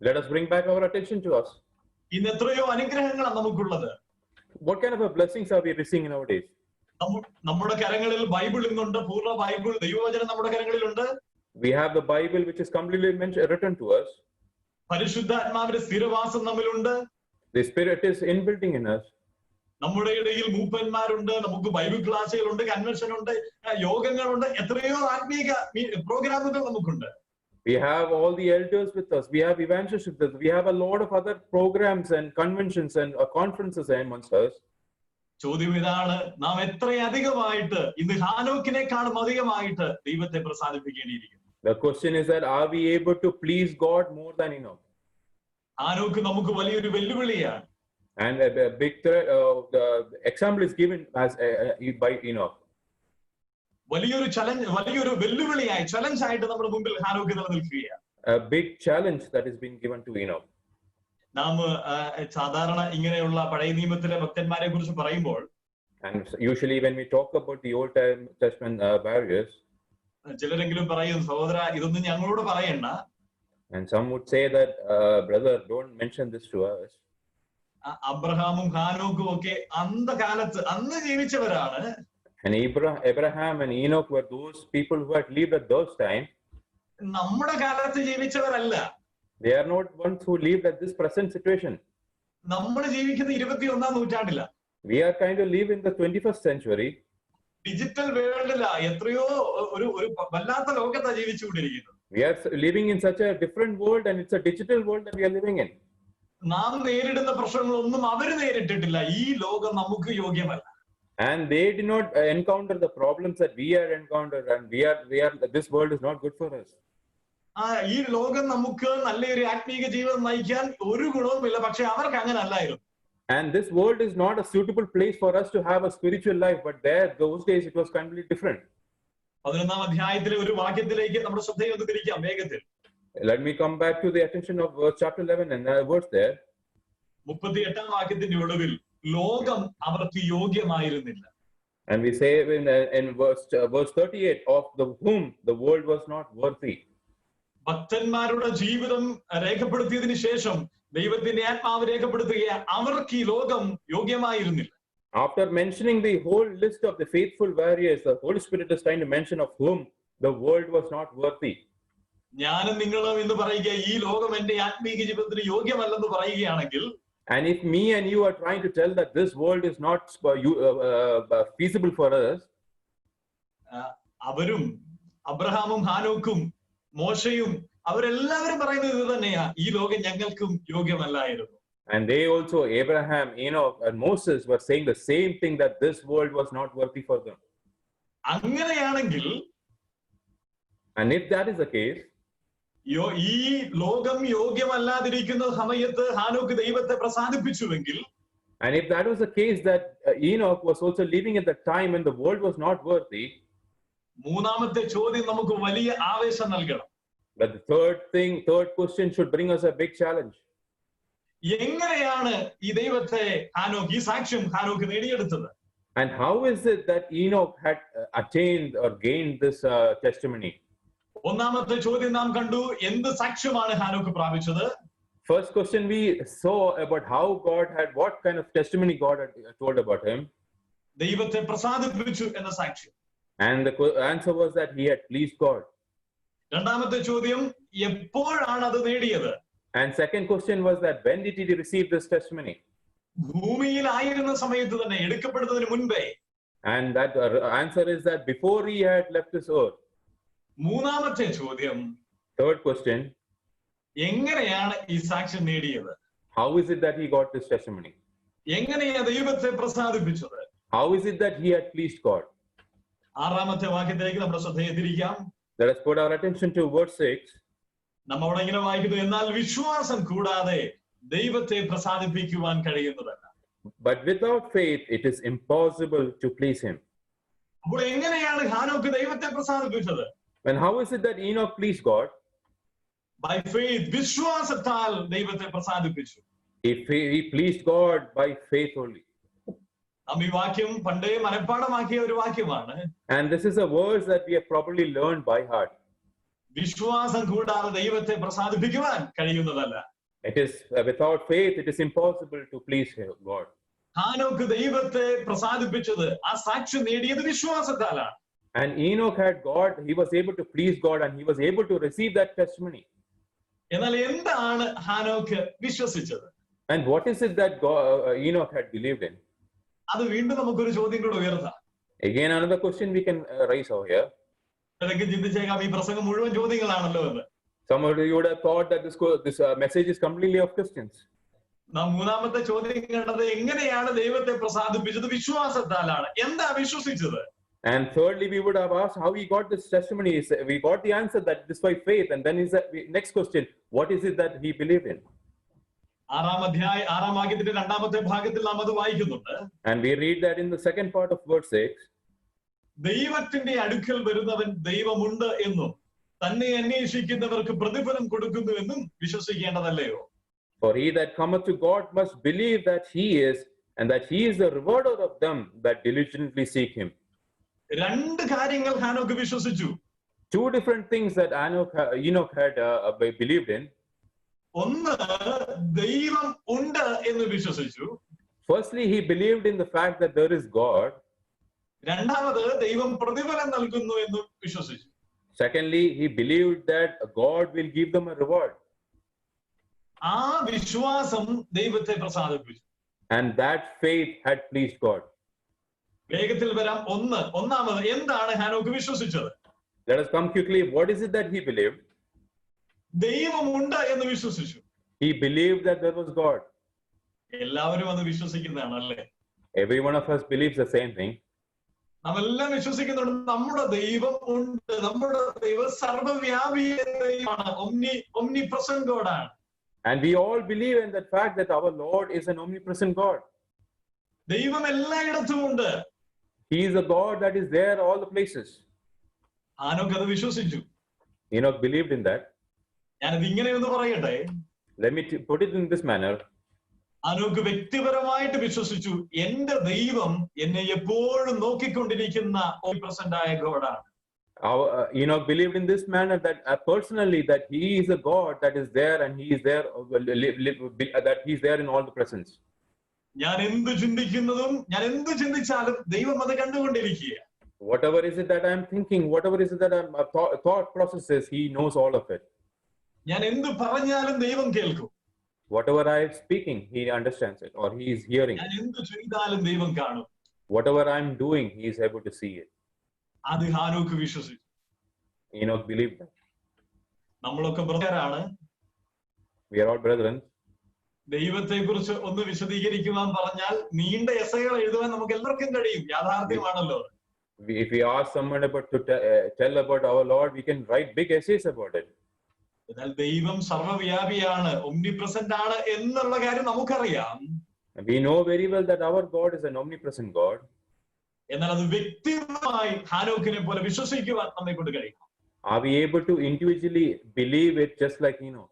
Let us bring back our attention to us. ഇന്ന് എത്രയോ അനുഗ്രഹങ്ങളാണ് നമുക്കുള്ളത്. What kind of blessings are we receiving nowadays? നമ്മുടെ കരങ്ങളിൽ ബൈബിൾ ഇന്നുണ്ട്, പൂർണ്ണ ബൈബിൾ ദൈവവചനം നമ്മുടെ കരങ്ങളിലുണ്ട്. We have the Bible which is completely written to us. പരിശുദ്ധാത്മാവിന്റെ സ്ഥിരവാസം നമ്മിലുണ്ട്. The Spirit is inbuilt in us. നമ്മുടെ ഇടയിൽ മൂപ്പന്മാരുണ്ട്, നമുക്ക് ബൈബിൾ ക്ലാസുകളുണ്ട്, കൺവെൻഷൻ ഉണ്ട്, യോഗങ്ങളുണ്ട്, എത്രയോ ആത്മീക പ്രോഗ്രാമുകൾ നമുക്കുണ്ട്. We have all the elders with us. We have evangelists with us. We have a lot of other programs and conventions and conferences amongst us. ചോദ്യം ഇതാണ്, നാം എത്രയധികമായിട്ട് ഇന്ന് ഹാനോക്കിനേക്കാളും അധികമായിട്ട് ദൈവത്തെ പ്രസാദിപ്പിക്കേണ്ടിയിരിക്കുന്നു. The question is that are we able to please God more than Enoch? ഹാനോക്ക് നമുക്ക് വലിയൊരു വെല്ലുവിളിയാണ്. And a big the example is given as by Enoch. വലിയൊരു ചലഞ്ച്, വലിയൊരു വെല്ലുവിളിയായി, ചലഞ്ച് ആയിട്ട് നമ്മുടെ മുമ്പിൽ ഹാനോക്ക് നിലനിൽക്കുകയാണ്. A big challenge that is being given to Enoch. നാം സാധാരണ ഇങ്ങനെയുള്ള പഴയ നിയമത്തിലെ ഭക്തന്മാരെ കുറിച്ച് പറയുമ്പോൾ, And usually when we talk about the Old Testament barriers, ചിലരെങ്കിലും പറയും, സഹോദര ഇതൊന്നും ഞങ്ങളോട് പറയണ്ട. and some would say that, brother, don't mention this to us. അബ്രഹാമും ഹാനോക്കും ഒക്കെ അന്ധകാലത്ത് അന്ന് ജീവിച്ചവരാണ്. And Abraham and Enoch were those people who had lived at those time. നമ്മുടെ കാലത്ത് ജീവിച്ചവരല്ല. They are not ones who lived at this present situation. നമ്മൾ ജീവിക്കുന്ന 21ാം നൂറ്റാണ്ടില. We are kind of live in the 21st century. Digital വേൾഡില, എത്രയോ ഒരു വല്ലാത്ത ലോകത്താണ് ജീവിച്ചുകൊണ്ടിരിക്കുന്നത്. We are living in such a different world, and it's a digital world that we are living in. നാം നേരിടുന്ന പ്രശ്നങ്ങളൊന്നും അവര് നേരിട്ടിട്ടില്ല. ഈ ലോകം നമുക്ക് യോഗ്യമല്ല. And they did not encounter the problems that we are encountered, and we are this world is not good for us. ഈ ലോകം നമുക്ക് നല്ലൊരു ആത്മീക ജീവിതം നയിക്കാൻ ഒരു ഗുണവുമില്ല. പക്ഷെ അവർക്ക് അങ്ങനെ അല്ലായിരുന്നു. And this world is not a suitable place for us to have a spiritual life, but those days it was completely different. 11ാം അധ്യായത്തിലെ ഒരു വാക്യത്തിലേക്ക് നമ്മുടെ ശ്രദ്ധയെ ഒന്ന് തിരിക്കാം വേഗത്തിൽ. Let me come back to the attention of chapter 11 and verse there. 38ാം വാക്യത്തിന്റെ ഒടുവിൽ ലോകം അവർക്ക് യോഗ്യമായിരുന്നില്ല. And we say in verse 38, of whom the world was not worthy. ഭക്തന്മാരുടെ ജീവിതം രേഖപ്പെടുത്തിയതിനു ശേഷം ദൈവത്തിന്റെ ആത്മാവ് രേഖപ്പെടുത്തുക, അവർക്ക് ഈ ലോകം യോഗ്യമായിരുന്നില്ല. After mentioning the whole list of the faithful warriors, the Holy Spirit is trying to mention of whom the world was not worthy. ഞാനും നിങ്ങളും എന്ന് പറയുക, ഈ ലോകം എന്റെ ആത്മീക ജീവിതത്തിന് യോഗ്യമല്ലെന്ന് പറയുകയാണെങ്കിൽ, and if me and you are trying to tell that this world is not feasible for us, അവരും അബ്രഹാമും ഹാനോക്കും മോശയും അവരെല്ലാവരും പറയുന്നത് ഇത് തന്നെയാ, ഈ ലോകം ഞങ്ങൾക്കും യോഗ്യമല്ലായിരുന്നു. And they also, Abraham, Enoch, and Moses were saying the same thing, that this world was not worthy for them. അങ്ങനെയാണെങ്കിൽ, and if that is the case, ഈ ലോകം യോഗ്യമല്ലാതിരിക്കുന്ന സമയത്ത് ഹാനോക്ക് ദൈവത്തെ പ്രസാദിപ്പിച്ചുവെങ്കിൽ, and if that was the case, that Enoch was also living at the time when the world was not worthy, മൂന്നാമത്തെ ചോദ്യം നമുക്ക് വലിയ ആവേശം നൽകണം. but the third question should bring us a big challenge. എങ്ങനെയാണ് ഈ ദൈവത്തെ ഹാനോക്ക്, ഈ സാക്ഷ്യം ഹാനോക്ക് നേടിയെടുത്തത്? And how is it that Enoch had attained or gained this testimony? ഒന്നാമത്തെ ചോദ്യം നാം കണ്ടു, എന്ത് സാക്ഷ്യമാണ് ഹാനോക്ക് പ്രാപിച്ചത്? First question we saw about how God had, what kind of testimony God had told about him. ദൈവത്തെ പ്രസാദിപ്പിച്ചു എന്ന സാക്ഷ്യം. And the answer was that he had pleased God. രണ്ടാമത്തെ ചോദ്യം, എപ്പോഴാണ് അത് നേടിയത്? And second question was that when did he receive this testimony? ഭൂമിയിലായിരുന്ന സമയത്ത് തന്നെ, എടുക്കപ്പെടുന്നതിന് മുൻപേ. And that answer is that before he had left this earth. മൂന്നാമത്തെ ചോദ്യം, third question, എങ്ങനെയാണ് ഈ സാക്ഷ്യം നേടിയത്? how is it that he got this testimony? എങ്ങനെയാ ദൈവത്തെ പ്രസാദിപ്പിച്ചത്? How is it that he had pleased God? ആറാമത്തെ വാക്യത്തിലേക്ക് നമ്മുടെ ശ്രദ്ധയെ തിരിക്കാം. Let us put our attention to verse 6. നമ്മൾ അവിടെ ഇങ്ങനെ വായിക്കുന്നു, എന്നാൽ വിശ്വാസം കൂടാതെ ദൈവത്തെ പ്രസാദിപ്പിക്കുവാൻ കഴിയുന്നതല്ല. But without faith it is impossible to please him. അപ്പോൾ എങ്ങനെയാണ് ഹാനോക്ക് ദൈവത്തെ പ്രസാദിപ്പിച്ചത്? And how is it that Enoch pleased God? By faith, വിശ്വാസത്താൽ ദൈവത്തെ പ്രസാദിപ്പിച്ചു. He pleased God by faith only. നാം ഈ വാക്യം പണ്ടേ മനഃപ്പാഠമാക്കിയ ഒരു വാക്യമാണ്. And this is a verse that we have probably learned by heart. വിശ്വാസം കൂടാതെ ദൈവത്തെ പ്രസാദിപ്പിക്കുവാൻ കഴിയുന്നതല്ല. It is without faith it is impossible to please God. ഹാനോക്ക് ദൈവത്തെ പ്രസാദിപ്പിച്ചത്, ആ സാക്ഷ്യം നേടിയത് വിശ്വാസത്താലാണ്. And Enoch had God, he was able to please God, and he was able to receive that testimony. എന്നാൽ എന്താണ് ഹാനോക്ക് വിശ്വസിച്ചത്? And what is it that Enoch had believed in? അത് വീണ്ടും നമുക്കൊരു ചോദ്യം കൂടെ ഉയർത്താം. Again, another question we can raise over here. ചിലർക്ക് ചിന്തിച്ചേക്കാം, ഈ പ്രസംഗം മുഴുവൻ ചോദ്യങ്ങളാണല്ലോ എന്ന്. Some of you would have thought that this message is completely of Christians. നാം മൂന്നാമത്തെ ചോദ്യം കണ്ടത്, എങ്ങനെയാണ് ദൈവത്തെ പ്രസാദിപ്പിച്ചത്? വിശ്വാസത്താലാണ്. എന്താ വിശ്വസിച്ചത്? And thirdly, we would have asked how he got this testimony. We got the answer that this by faith. And then is the next question, what is it that he believed in? ആറാം വാക്യത്തിന്റെ രണ്ടാമത്തെ ഭാഗത്തിൽ നാം അത് വായിക്കുന്നുണ്ട്. And we read that in the second part of verse 6. ദൈവത്തിന്റെ അടുക്കൽ വരുന്നവൻ ദൈവമുണ്ട് എന്നും തന്നെ അന്വേഷിക്കുന്നവർക്ക് പ്രതിഫലം കൊടുക്കുന്നു എന്നും വിശ്വസിക്കേണ്ടതല്ലയോ? For he that cometh to God must believe that he is, and that he is the rewarder of them that diligently seek him. രണ്ട് കാര്യങ്ങൾ ഹാനോക്ക് വിശ്വസിച്ചു. Two different things that Enoch had believed in. ഒന്ന്, ദൈവം ഉണ്ട് എന്ന് വിശ്വസിച്ചു. Firstly, he believed in the fact that there is God. രണ്ടാമത്, ദൈവം പ്രതിഫലം നൽകുന്നു എന്ന് വിശ്വസിച്ചു. Secondly, he believed that God will give them a reward. ആ വിശ്വാസം ദൈവത്തെ പ്രസാദിപ്പിച്ചു. And that faith had pleased God. വേഗത്തിൽ വരാം. ഒന്നാമത് എന്താണ് ഹാനോക്ക് വിശ്വസിച്ചത്? Let us come quickly. What is it that he believed? ദൈവമുണ്ട് എന്ന് വിശ്വസിച്ചു. He believed that there was God. എല്ലാവരും അത് വിശ്വസിക്കുന്നതാണ് അല്ലേ? Every one of us believes the same thing. നാമെല്ലാം വിശ്വസിക്കുന്നുണ്ട് നമ്മുടെ ദൈവം ഉണ്ട്. നമ്മുടെ ദൈവം സർവ്വവ്യാപിയായ ദൈവമാണ്. omnipresent God ആണ്. And we all believe in the fact that our Lord is an omnipresent God. ദൈവം എല്ലായിടത്തും ഉണ്ട്. He is a God that is there all the places. ഹാനോക്ക് അത് വിശ്വസിച്ചു. Enoch believed in that. ഞാനത് ഇങ്ങനെ ഒന്ന് പറയട്ടെ. Let me put it in this manner. ഹാനോക്ക് വ്യക്തിപരമായിട്ട് വിശ്വസിച്ചു, എന്റെ ദൈവം എന്നെ എപ്പോഴും നോക്കിക്കൊണ്ടിരിക്കുന്ന omnipresent ആയ ഗോഡാണ്. Enoch believed in this manner that personally that he is a God that is there, and he is there, that he is there in all the presence. ഞാൻ എന്ത് ചിന്തിക്കുന്നതും ഞാൻ എന്ത് ചിന്തിച്ചാലും ദൈവം അത് കണ്ടുകൊണ്ടിരിക്കുക. Whatever is it that I am thinking, whatever is it that I'm thought processes, he knows all of it. ഞാൻ എന്ത് പറഞ്ഞാലും ദൈവം കേൾക്കും. Whatever I am speaking, he understands it, or he is hearing. ഞാൻ എന്ത് ചെയ്താലും ദൈവം കാണും. Whatever I am doing, he is able to see it. അത് ഹാനോക്ക് വിശ്വസിച്ചു. Enoch believed that. നമ്മളൊക്കെ ബ്രദറാണ്. We are all brethren. ദൈവത്തെ കുറിച്ച് ഒന്ന് വിശദീകരിക്കുവാൻ പറഞ്ഞാൽ നീണ്ട എസ്സകൾ എഴുതുവാൻ നമുക്ക് എല്ലാവർക്കും കഴിയും. യാഥാർത്ഥ്യമാണല്ലോ. If we ask someone to tell about our Lord, we can write big essays about it. എന്നാൽ ദൈവം സർവ്വവ്യാപിയാണ്, omnipresent ആണ് എന്നുള്ള കാര്യം നമുക്കറിയാം. We know very well that our God is an omnipresent God. എന്നാൽ അത് വ്യക്തിപരമായി ഹാനോക്കിനെ പോലെ വിശ്വസിക്കുവാൻ നമ്മെ കൊണ്ട് കഴിയും. Are we able to individually believe it just like Enoch?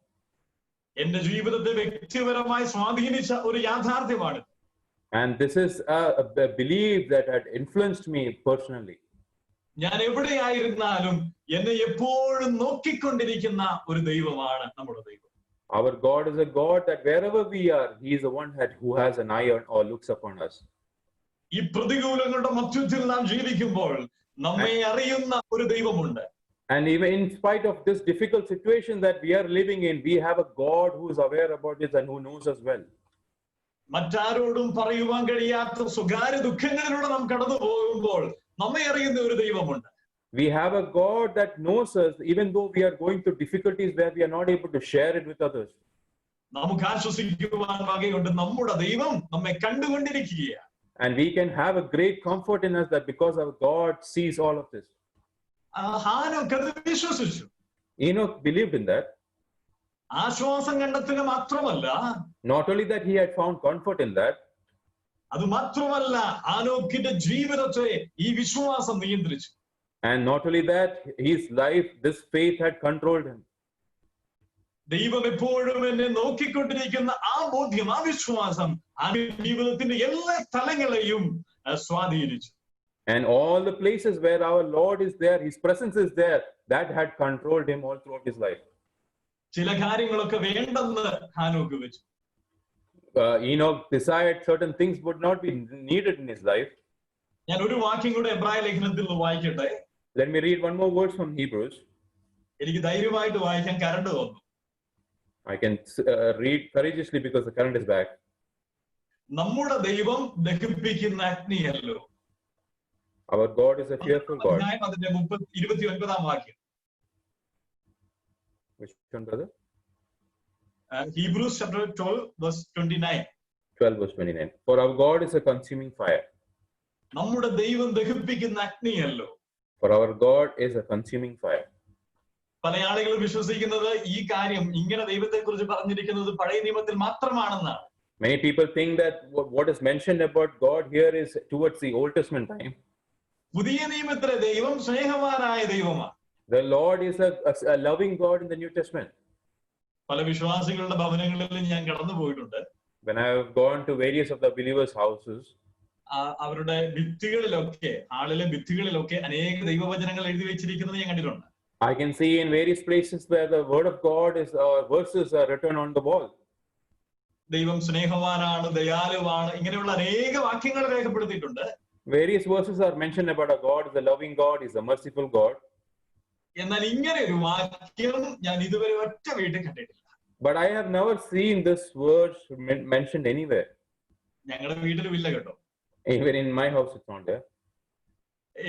എന്റെ ജീവിതത്തെ വ്യക്തിപരമായി സ്വാധീനിച്ച ഒരു യാഥാർത്ഥ്യമാണ്. And this is a belief that had influenced me personally. ഞാൻ എവിടെയായിരുന്നാലും എന്നെ എപ്പോഴും നോക്കിക്കൊണ്ടിരിക്കുന്ന ഒരു ദൈവമാണ് നമ്മുടെ ദൈവം. Our God is a God that wherever we are, he is the one who has an eye on or looks upon us. ഈ പ്രതികൂലങ്ങളുടെ മധ്യത്തിൽ നാം ജീവിക്കുമ്പോൾ നമ്മെ അറിയുന്ന ഒരു ദൈവമുണ്ട്. And even in spite of this difficult situation that we are living in, we have a God who is aware about it and who knows us well. മറ്റാരോടും പറയുവാൻ കഴിയാത്ത സ്വകാര്യ ദുഃഖങ്ങളിലൂടെ നാം കടന്നു പോകുമ്പോൾ നമ്മെ അറിയുന്ന ഒരു ദൈവമുണ്ട്. We have a God that knows us even though we are going through difficulties where we are not able to share it with others. നമുക്ക് ആശ്വസിക്കുവാൻ വകയുണ്ട്. നമ്മുടെ ദൈവം നമ്മെ കണ്ടുകൊണ്ടിരിക്കുകയാണ്. And we can have a great comfort in us that because our God sees all of this. ഹാനോക്ക് അത് വിശ്വസിച്ചു. Enoch believed in that. ആശ്വാസം കണ്ടെത്തുക മാത്രമല്ല, Not only that he had found comfort in that, അത് മാത്രമല്ല ഹാനോക്കിന്റെ ജീവിതത്തെ ഈ വിശ്വാസം നിയന്ത്രിച്ചു. and not only that, his life, this faith had controlled him. ദൈവം എപ്പോഴും എന്നെ നോക്കിക്കൊണ്ടിരിക്കുന്ന ആ ബോധ്യം, ആ വിശ്വാസം ആ ജീവിതത്തിന്റെ എല്ലാ തലങ്ങളെയും സ്വാധീനിച്ചു. And all the places where our Lord is there, his presence is there, that had controlled him all throughout his life. ചില കാര്യങ്ങളൊക്കെ വേണ്ടെന്ന് ഹാനോക്ക് വെച്ചു. Enoch decided certain things would not be needed in his life. ഞാൻ ഒരു വാക്യം കൂടെ എബ്രായ ലേഖനത്തിൽ നിന്ന് വായിക്കട്ടെ. Let me read one more verse from Hebrews. എനിക്ക് ധൈര്യമായിട്ട് വായിക്കാൻ കറണ്ട് വന്നു. I can read courageously because the current is back. നമ്മുടെ ദൈവം ദഹിപ്പിക്കുന്ന അഗ്നിയല്ലോ. Our God is a fearful God. അതിന്റെ 29-ാം വാക്യം. Which one, brother? Hebrews chapter 12 verse 29. 12 verse 29. For our God is a consuming fire. നമ്മുടെ ദൈവം ദഹിപ്പിക്കുന്ന അഗ്നിയല്ലോ. For our God is a consuming fire. പല ആളുകളും വിശ്വസിക്കുന്നത് ഈ കാര്യം ഇങ്ങനെ ദൈവത്തെ കുറിച്ച് പറഞ്ഞിരിക്കുന്നത് പഴയ നിയമത്തിൽ മാത്രമാണെന്നാണ്. Many people think that what is mentioned about God here is towards the Old Testament time. പുതിയ നിയമത്തിലെ ദൈവം സ്നേഹവാനായ ദൈവമാണ്. The Lord is a loving God in the New Testament. പല വിശ്വാസികളുടെ ഭവനങ്ങളിൽ ഞാൻ കടന്നു പോയിട്ടുണ്ട്. When I have gone to various of the believers' houses, അവരുടെ ഭിത്തികളിലൊക്കെ ഹാളിലെ ഭിത്തികളിലൊക്കെ അനേക ദൈവവചനങ്ങൾ എഴുതി വെച്ചിരിക്കുന്നത് ഞാൻ കണ്ടിട്ടുണ്ട്. I can see in various places where the word of God is verses are written on the wall. ദൈവം സ്നേഹവാനാണ്, ദയാലുവാണ്, ഇങ്ങനെയുള്ള അനേക വാക്യങ്ങൾ രേഖപ്പെടുത്തിയിട്ടുണ്ട്. Various verses are mentioned about a God is a loving God, is a merciful God. എന്നാൽ ഇങ്ങനെ ഒരു വാക്യം ഞാൻ ഇതുവരെ ഒറ്റ വീട്ടിൽ കണ്ടിട്ടില്ല. But I have never seen this verse mentioned anywhere. ഞങ്ങളുടെ വീട്ടിലും ഇല്ല കേട്ടോ. Even in my house it's not there.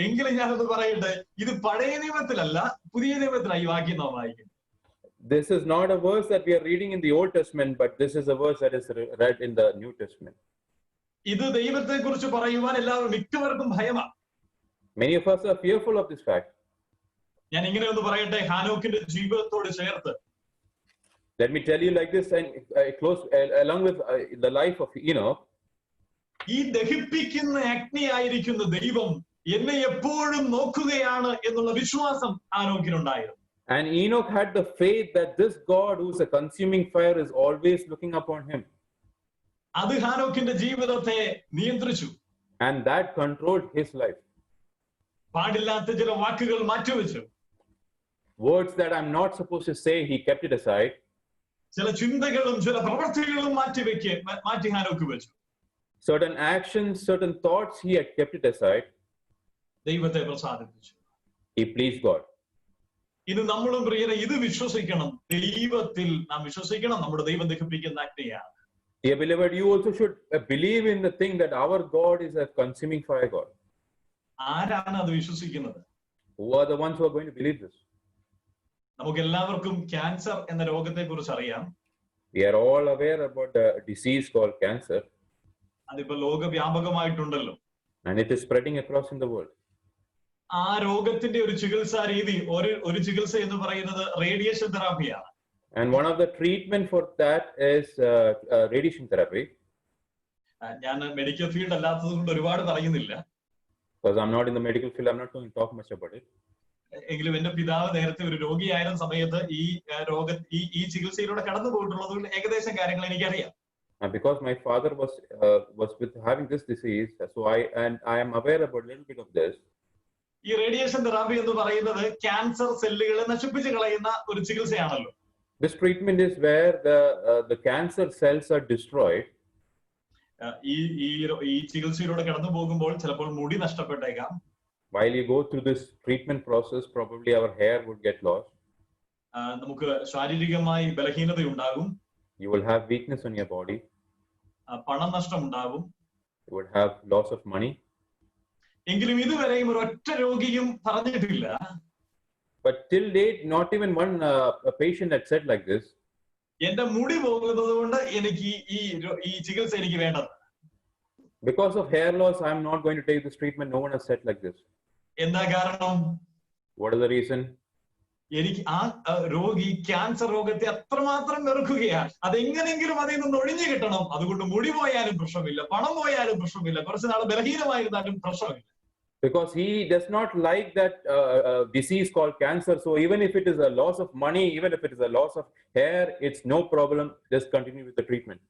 എങ്കിലും ഞാനത് പറയട്ടെ, ഇത് പഴയ നിയമത്തിലല്ല പുതിയ നിയമത്തിലാണ് ഈ വാക്യം നാം വായിക്കുന്നത്. This is not a verse that we are reading in the Old Testament, but this is a verse that is read in the New Testament. ഇത് ദൈവത്തെ കുറിച്ച് പറയുവാൻ എല്ലാവരും മിക്കവർക്കും ഭയമാണ്. Many of us are fearful of this fact. ഞാൻ ഇങ്ങനെ ഒന്ന് പറയട്ടെ, ഹാനോക്കിന്റെ ജീവിതത്തോട് ചേർത്ത്. Let me tell you like this, and close along with the life of Enoch. ഈ ദഹിപ്പിക്കുന്ന അഗ്നിയായിരിക്കുന്ന ദൈവം എന്നെ എപ്പോഴും നോക്കുകയാണ് എന്നുള്ള വിശ്വാസം ഹാനോക്കിനുണ്ടായിരുന്നു. And Enoch had the faith that this God, who is a consuming fire, is always looking upon him. അത് ഹാനോക്കിന്റെ ജീവിതത്തെ നിയന്ത്രിച്ചു. And that controlled his life. പാടില്ലാത്ത ചില വാക്കുകൾ മാറ്റിവെച്ചു. Words that I'm not supposed to say, he kept it aside. ചില ചിന്തകളും ചില പ്രവൃത്തികളും മാറ്റി ഹാനോക്ക് വെച്ചു. Certain actions, certain thoughts, he had kept it aside. ദൈവത്തെ പ്രസാദിപ്പിച്ചു. He pleased God. ഇന്ന് നമ്മളും പ്രിയരെ ഇത് വിശ്വസിക്കണം. ദൈവത്തിൽ നാം വിശ്വസിക്കണം. നമ്മുടെ ദൈവം ദഹിപ്പിക്കുന്ന അഗ്നിയാണ്. Dear beloved, you also should believe in the thing that our God is a consuming fire God. ആരാണ് അത് വിശ്വസിക്കുന്നത്? Who are the ones who are going to believe this? നമുക്ക് എല്ലാവർക്കും ക്യാൻസർ എന്ന രോഗത്തെ കുറിച്ച് അറിയാം. We are all aware about the disease called cancer. അതിപ്പോ ലോകവ്യാപകമായിട്ടുണ്ടല്ലോ. And it is spreading across in the world. ആ രോഗത്തിന്റെ ഒരു ചികിത്സാ രീതി, ഒരു ചികിത്സ എന്ന് പറയുന്നത് radiation തെറാപ്പിയാണ്. And one of the treatment for that is radiation therapy. ഞാൻ മെഡിക്കൽ ഫീൽഡ് അല്ലാത്തത് കൊണ്ട് ഒരുപാട് പറയുന്നില്ല. Because I'm not in the medical field, I'm not going to talk much about it. എങ്കിലും എന്റെ പിതാവ് നേരത്തെ ഒരു രോഗിയായിരുന്ന സമയത്ത് ഈ ചികിത്സയിലൂടെ കടന്നു പോയിട്ടുള്ളത് ഏകദേശം കാര്യങ്ങൾ എനിക്കറിയാം. Because my father was with having this disease, so I am aware about a little bit of this. ഈ റേഡിയേഷൻ തെറാപ്പി എന്ന് പറയുന്നത് ക്യാൻസർ സെല്ലുകളെ നശിപ്പിച്ച് കളയുന്ന ഒരു ചികിത്സയാണല്ലോ. This treatment is where the cancer cells are destroyed. ഈ ചികിത്സയിലൂടെ കടന്നു പോകുമ്പോൾ ചിലപ്പോൾ മുടി നഷ്ടപ്പെട്ടേക്കാം. While you go through this treatment process, probably our hair would get lost. നമുക്ക് ശാരീരികമായി ബലഹീനതയുണ്ടാകും. You will have weakness on your body. പണം നഷ്ടം ഉണ്ടാകും. You would have loss of money. എങ്കിലും ഇതുവരെയും ഒരു ഒറ്റ രോഗിയും പറഞ്ഞിട്ടില്ല. But till date, not even one patient had said like this. എന്റെ മുടി പോകുന്നത് കൊണ്ട് എനിക്ക് ഈ ചികിത്സ എനിക്ക് വേണ്ടത്. Because of hair loss, I am not going to take this treatment. No one has said like this. എന്താ കാരണം? What is the reason? എനിക്ക് ആ രോഗി ക്യാൻസർ രോഗത്തെ അത്രമാത്രം വെറുക്കുകയാണ്. അതെങ്ങനെങ്കിലും അതിൽ നിന്ന് ഒഴിഞ്ഞു കിട്ടണം. അതുകൊണ്ട് മുടി പോയാലും പ്രശ്നമില്ല, പണം പോയാലും പ്രശ്നമില്ല, കുറച്ച് നാൾ ബലഹീനമായിരുന്നാലും പ്രശ്നമില്ല. Because he does not like that disease called cancer. So even if it is a loss of money, even if it is a loss of hair, it's no problem. Just continue with the treatment.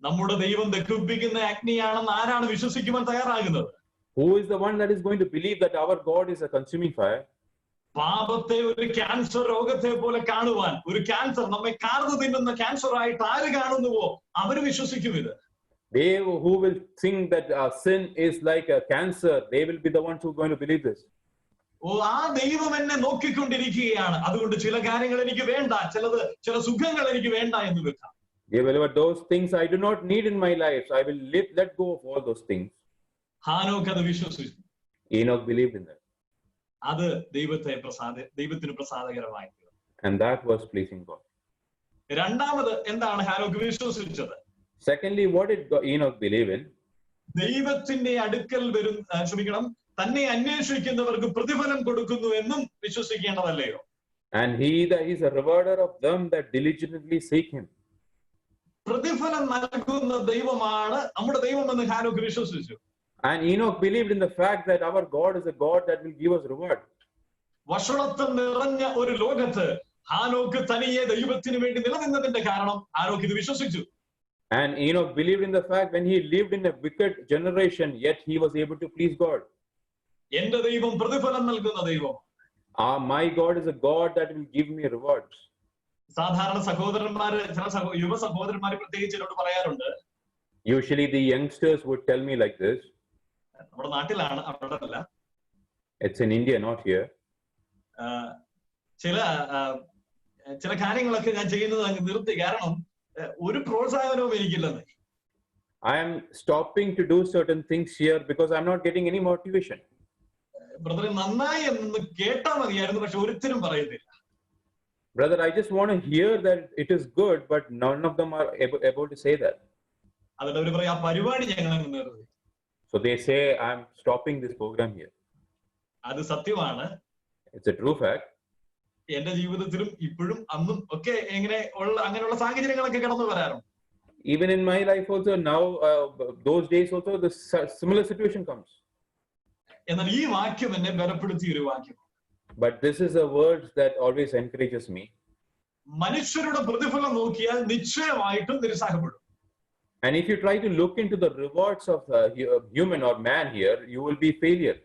നമ്മുടെ ദൈവം ദഹിപ്പിക്കുന്ന അഗ്നിയാണെന്ന് ആരാണ് വിശ്വസിക്കുവാൻ തയ്യാറാകുന്നത്? Who is the one that is going to believe that our God is a consuming fire? പാപത്തെ ഒരു cancer രോഗത്തെ പോലെ കാണുവാൻ, ഒരു ക്യാൻസർ നമ്മെ കാർന്നു തിന്നുന്ന ക്യാൻസർ ആയിട്ട് ആര് കാണുന്നുവോ അവർ വിശ്വസിക്കും ഇത്. They who will think that sin is like a cancer, they will be the ones who are going to believe this. ആ ദൈവം എന്നെ നോക്കിക്കൊണ്ടിരിക്കുകയാണ്, അതുകൊണ്ട് ചില കാര്യങ്ങൾ എനിക്ക് വേണ്ട, ചില സുഖങ്ങൾ എനിക്ക് വേണ്ട എന്ന് വെക്കാം. Dear beloved, those things I do not need in my life. I will let go of all those things. ഹാനോക്ക് അത് വിശ്വസിച്ചു. Enoch believed in that. അത് ദൈവത്തിന് പ്രസാദകരമായി. And that was pleasing God. രണ്ടാമത് എന്താണ് ഹാനോക്ക് വിശ്വസിച്ചത്? Secondly, what did Enoch believe in? ദൈവത്തിന്റെ അടുക്കൽ തന്നെ അന്വേഷിക്കുന്നവർക്ക് പ്രതിഫലം കൊടുക്കുന്നു എന്നും വിശ്വസിക്കേണ്ടതല്ലയോ? And he that is a rewarder of them that diligently seek him. പ്രതിഫലം നൽകുന്ന ദൈവമാണ് നമ്മുടെ ദൈവമെന്ന് ഹാനോക്ക് വിശ്വസിച്ചു. And Enoch believed in the fact that our God is a God that will give us reward. വഷളത്വം നിറഞ്ഞ ഒരു ലോകത്ത് ഹാനോക്ക് തനിയെ ദൈവത്തിന് വേണ്ടി നിലനിന്നതിന്റെ കാരണം ഹാനോക്ക് ഇത് വിശ്വസിച്ചു. And Enoch believed in the fact when he lived in a wicked generation, yet he was able to please God. എന്റെ ദൈവം പ്രതിഫലം നൽകുന്ന ദൈവം. My God is a God that will give me rewards. സാധാരണ സഹോദരന്മാര് ചില യുവ സഹോദരന്മാര് പ്രത്യേകിച്ച് എന്നോട് പറയാറുണ്ട്. Usually the youngsters would tell me like this. നമ്മുടെ നാട്ടിലാണ്, അവിടെ അല്ല. It's in India, not here. ചില കാര്യങ്ങളൊക്കെ ഞാൻ ചെയ്യുന്നത് അങ്ങ് നിർത്തി, കാരണം ഒരു പ്രോത്സാഹനവും എനിക്കില്ലെന്ന്. I am stopping to do certain things here because I'm not getting any motivation. ബ്രദറെ നന്നായി എന്ന് കേട്ടാ മതിയായിരുന്നു, പക്ഷെ ഒരുത്തരും പറയുന്നില്ല. Brother, I just want to hear that it is good, but none of them are able to say that. അതിന്റെ അവർ പറയാ പരിപാടി ഞങ്ങൾ നിർത്തി. So they say I'm stopping this program here. അത് സത്യമാണ്. It's a true fact. എന്റെ ജീവിതത്തിലും ഇപ്പോഴും അന്നും ഒക്കെ അങ്ങനെയുള്ള സാഹചര്യങ്ങളൊക്കെ കടന്നു വരാറുണ്ട്. Even in my life also now, those days also the similar situation comes. എന്നാൽ ഈ വാക്യം എന്നെ ബലപ്പെടുത്തിയ ഒരു വാക്യം. But this is a word that always encourages me. മനുഷ്യരുടെ പ്രതിഫലം നോക്കിയാൽ നിശ്ചയമായിട്ടും നിരുത്സാഹപ്പെടും. And if you try to look into the rewards of human or man here, you will be failure.